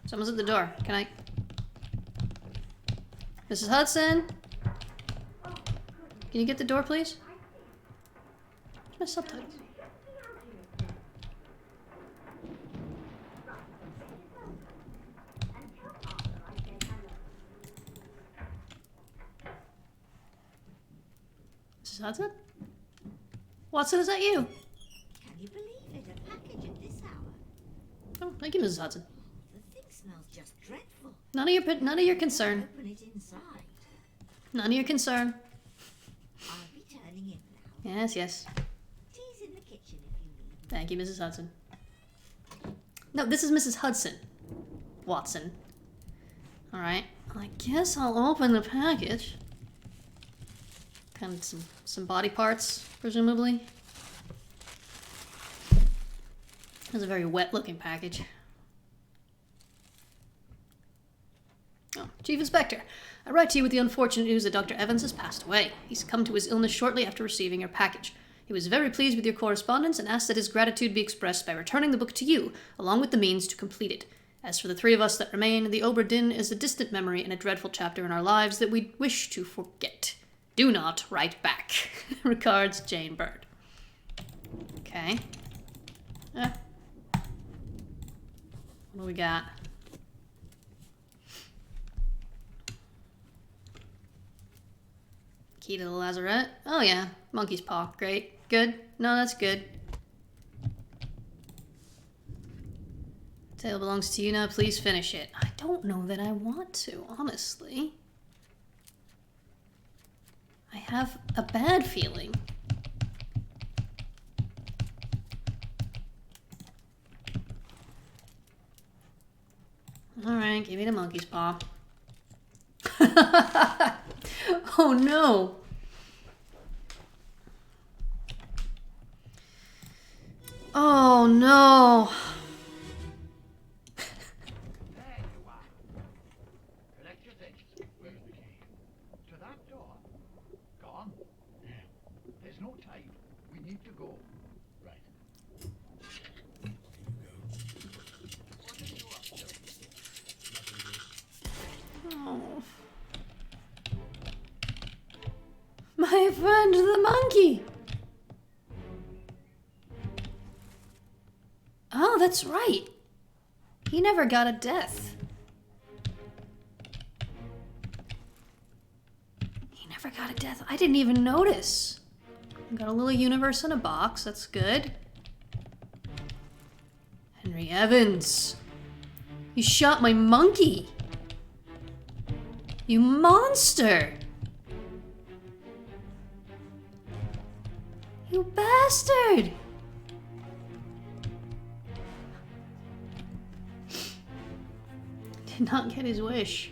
Someone's at the door. Can I... Mrs. Hudson? Can you get the door, please? Where's my subtitles? Mrs. Hudson? Watson, is that you? Can you believe it? A package at this hour. Oh, thank you, Mrs. Hudson. The thing smells just dreadful. None of your concern. Open it inside. None of your concern. I'll be turning in now. Yes, yes. Tea's in the kitchen if you need. Thank you, Mrs. Hudson. No, this is Mrs. Hudson. Watson. Alright. I guess I'll open the package. Kind of some body parts, presumably. It's a very wet-looking package. Oh, Chief Inspector. I write to you with the unfortunate news that Dr. Evans has passed away. He succumbed to his illness shortly after receiving your package. He was very pleased with your correspondence and asked that his gratitude be expressed by returning the book to you, along with the means to complete it. As for the three of us that remain, the Obra Dinn is a distant memory and a dreadful chapter in our lives that we wish to forget. Do not write back. Regards, Jane Bird. Okay. What do we got? Key to the lazarette. Oh yeah, monkey's paw. Great. Good. No, that's good. Tale belongs to you now. Please finish it. I don't know that I want to, honestly. I have a bad feeling. Alright, give me the monkey's paw. Oh no! Oh no! There you are. Collect your things. Where's the key? To that door. Gone. There's no time. We need to go. Right. What are you up to? Oh. My friend the monkey! Oh, that's right. He never got a death. He never got a death. I didn't even notice. Got a little universe in a box. That's good. Henry Evans. You shot my monkey. You monster. You bastard! Did not get his wish.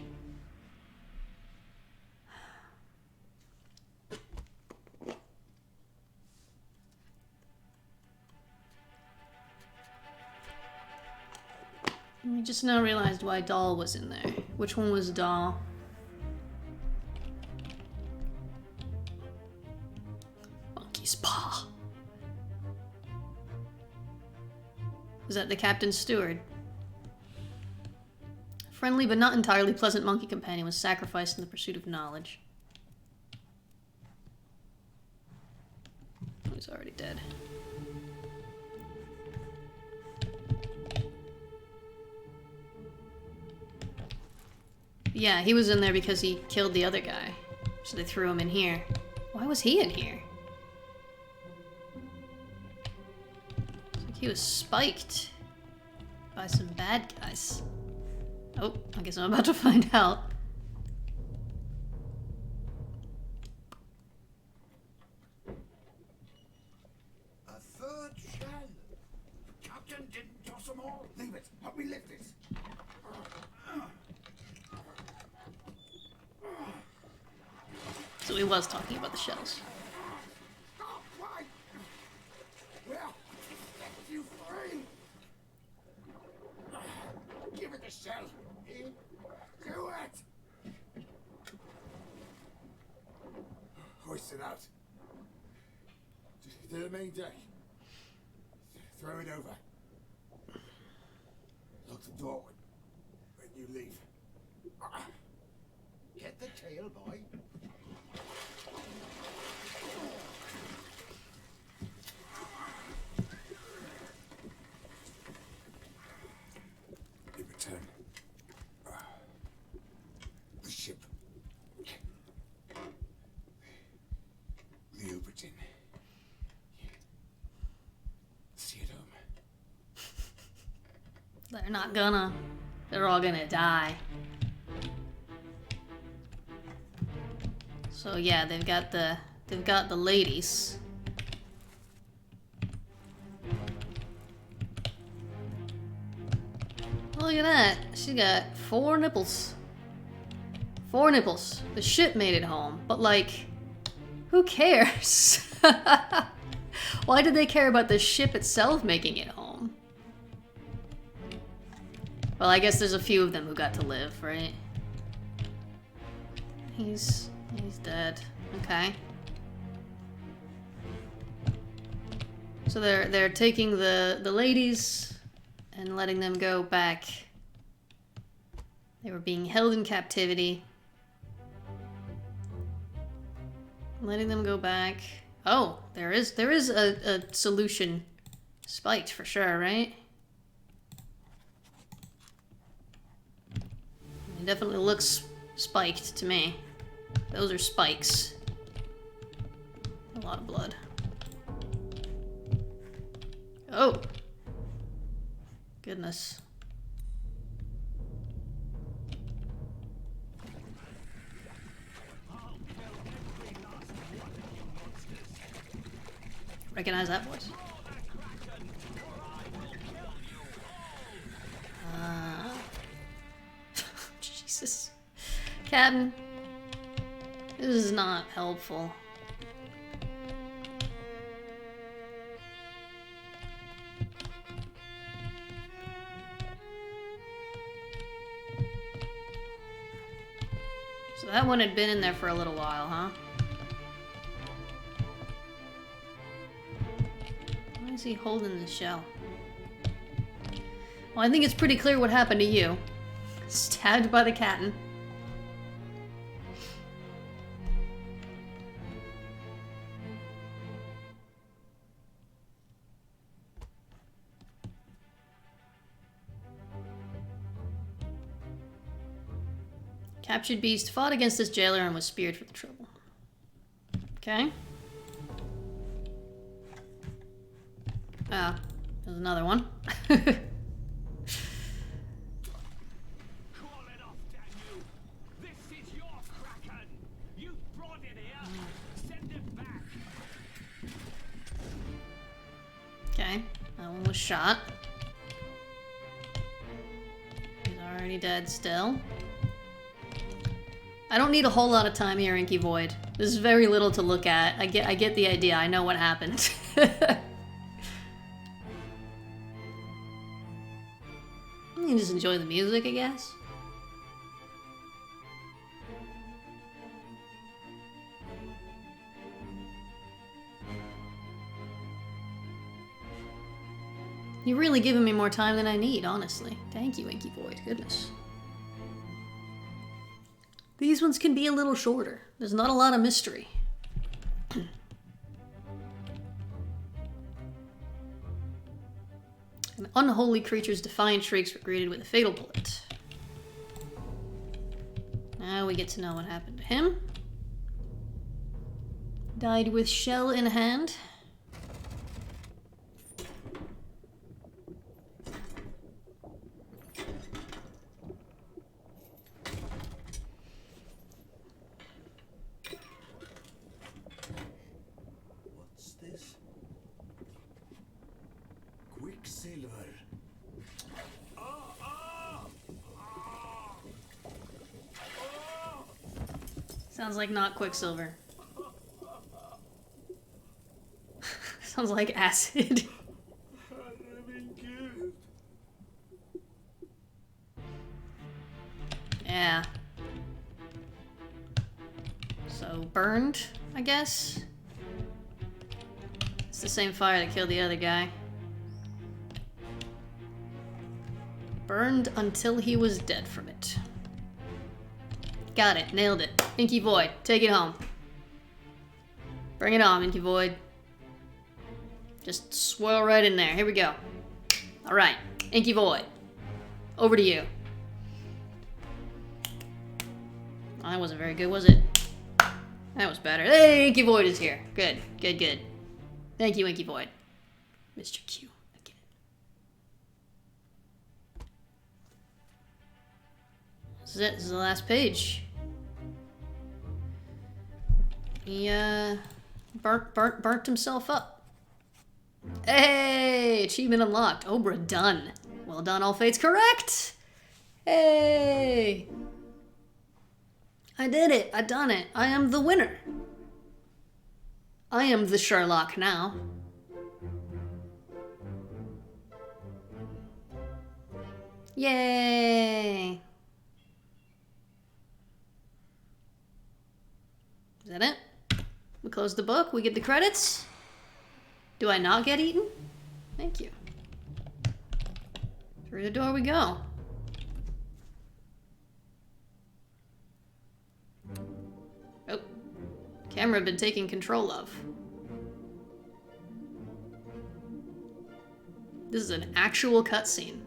I just now realized why Doll was in there. Which one was Doll? Monkey's paw. Is that the captain's steward? A friendly but not entirely pleasant monkey companion was sacrificed in the pursuit of knowledge. Oh, he's already dead. Yeah, he was in there because he killed the other guy. So they threw him in here. Why was he in here? It's like he was spiked by some bad guys. Oh, I guess I'm about to find out. A third shell. Captain didn't toss them all. Leave it. Help me lift it. So he was talking about the shells. Oh, why? Well, set you free. Give it the shell. Do it. Hoist it out. To the main deck. Throw it over. Lock the door when you leave. Get the tail, boy. You return. The ship. The Obra Dinn. See it home. They're not gonna. They're all gonna die. So yeah, they've got the ladies. Look at that. She got 4 nipples. 4 nipples. The ship made it home, but like, who cares? Why did they care about the ship itself making it home? Well, I guess there's a few of them who got to live, right? He's dead. Okay. So they're taking the ladies and letting them go back. They were being held in captivity. Letting them go back. Oh, there is a solution spiked for sure, right? It definitely looks spiked to me. Those are spikes. A lot of blood. Oh! Goodness. Recognize that voice? Jesus. Captain. This is not helpful. So that one had been in there for a little while, huh? Why is he holding the shell? Well, I think it's pretty clear what happened to you. Stabbed by the captain. Captured beast fought against this jailer and was speared for the trouble. Okay. Ah, there's another one. was shot. He's already dead still. I don't need a whole lot of time here, Inky Void. There's very little to look at. I get the idea. I know what happened. You can just enjoy the music, I guess. You're really giving me more time than I need, honestly. Thank you, Inky Void. Goodness. These ones can be a little shorter. There's not a lot of mystery. An unholy creature's defiant shrieks were greeted with a fatal bullet. Now we get to know what happened to him. Died with shell in hand. What's this? Quicksilver. Sounds like not Quicksilver. Sounds like acid. Yeah. So, burned, I guess? It's the same fire that killed the other guy. Burned until he was dead from it. Got it. Nailed it. Inky Void, take it home. Bring it on, Inky Void. Just swirl right in there. Here we go. Alright. Inky Void. Over to you. Oh, that wasn't very good, was it? That was better. Hey, Inky Void is here. Good. Good, good. Thank you, Inky Void. Mr. Q again. This is it. This is the last page. He, burnt himself up. Hey! Achievement unlocked. Obra Dinn. Well done, all fates correct! Hey! I did it. I done it. I am the winner. I am the Sherlock now. Yay! Is that it? We close the book. We get the credits. Do I not get eaten? Thank you. Through the door we go. Oh. Camera been taken control of. This is an actual cutscene.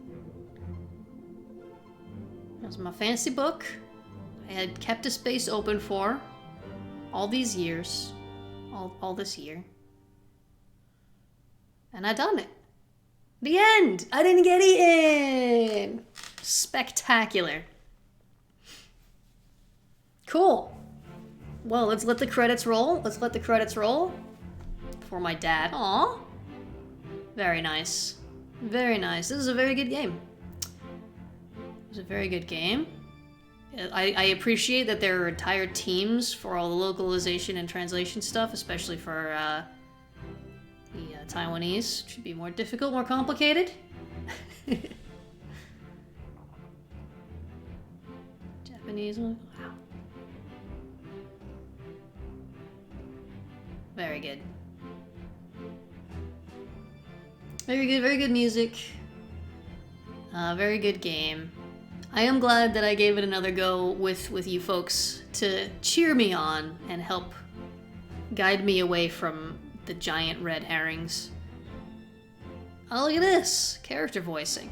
That was my fancy book. I had kept a space open for all these years. All this year. And I done it. The end! I didn't get eaten! Spectacular. Cool. Well, let's let the credits roll. Let's let the credits roll. For my dad. Aw. Very nice. Very nice. This is a very good game. It was a very good game. I appreciate that there are entire teams for all the localization and translation stuff, especially for the Taiwanese. It should be more difficult, more complicated. Japanese one. Wow. Very good. Very good music. Very good game. I am glad that I gave it another go with you folks to cheer me on and help guide me away from the giant red herrings. Oh, look at this! Character voicing.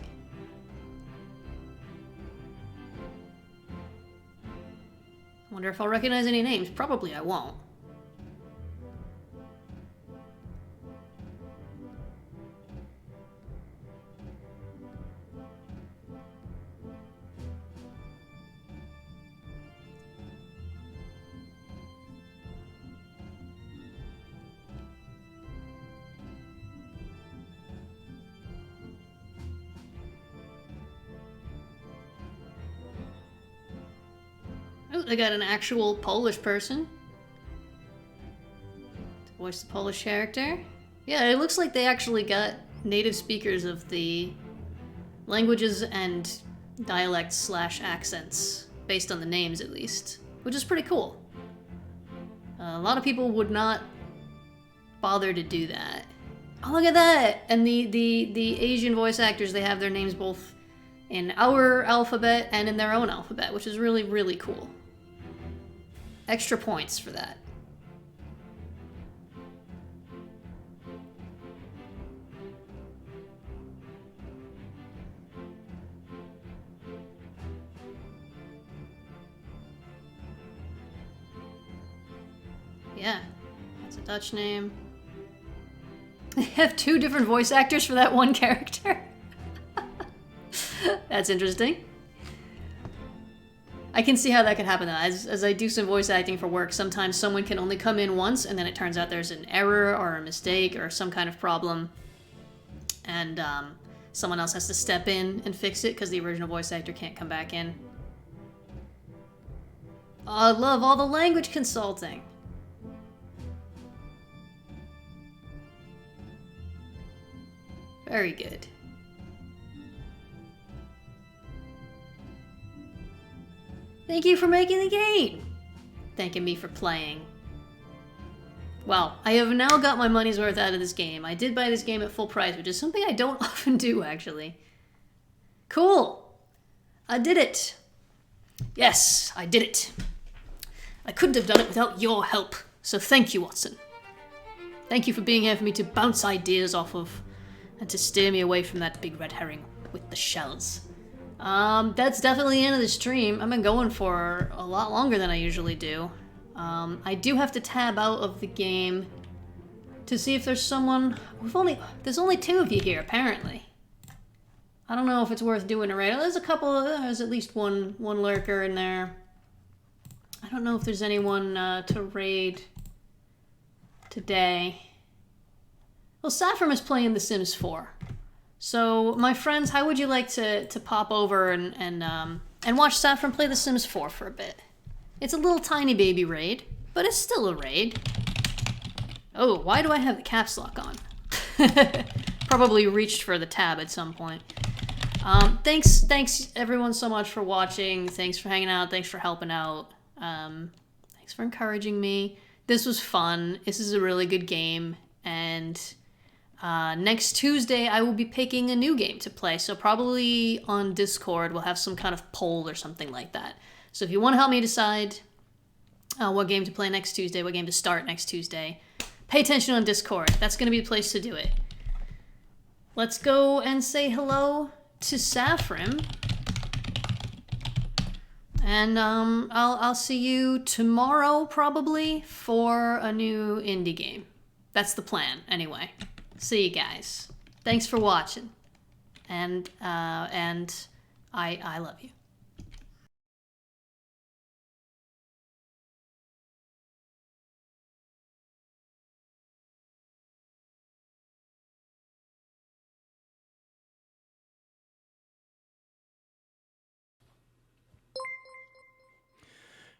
I wonder if I'll recognize any names. Probably I won't. they got an actual Polish person to voice the Polish character. Yeah, it looks like they actually got native speakers of the languages and dialects slash accents, based on the names at least, which is pretty cool. A lot of people would not bother to do that. Oh, look at that! And the Asian voice actors, they have their names both in our alphabet and in their own alphabet, which is really, really cool. Extra points for that. Yeah, that's a Dutch name. They have 2 different voice actors for that one character. That's interesting. I can see how that could happen though. As I do some voice acting for work, sometimes someone can only come in once and then it turns out there's an error or a mistake or some kind of problem. And someone else has to step in and fix it because the original voice actor can't come back in. Oh, I love all the language consulting. Very good. Thank you for making the game! Thanking me for playing. Well, I have now got my money's worth out of this game. I did buy this game at full price, which is something I don't often do, actually. Cool! I did it! Yes, I did it. I couldn't have done it without your help, so thank you, Watson. Thank you for being here for me to bounce ideas off of and to steer me away from that big red herring with the shells. That's definitely the end of the stream. I've been going for a lot longer than I usually do. I do have to tab out of the game to see if there's someone... There's only 2 of you here, apparently. I don't know if it's worth doing a raid. There's a couple, there's at least one lurker in there. I don't know if there's anyone to raid today. Well, Saffron is playing The Sims 4. So, my friends, how would you like to pop over and watch Saffron play The Sims 4 for a bit? It's a little tiny baby raid, but it's still a raid. Oh, why do I have the caps lock on? Probably reached for the tab at some point. Thanks everyone so much for watching. Thanks for hanging out. Thanks for helping out. Thanks for encouraging me. This was fun. This is a really good game, and next Tuesday I will be picking a new game to play, so probably on Discord we'll have some kind of poll or something like that. So if you want to help me decide what game to play next Tuesday, what game to start next Tuesday, pay attention on Discord. That's going to be the place to do it. Let's go and say hello to Saffron. And I'll see you tomorrow probably for a new indie game. That's the plan anyway. See you guys. Thanks for watching. And I love you.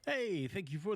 Hey, thank you for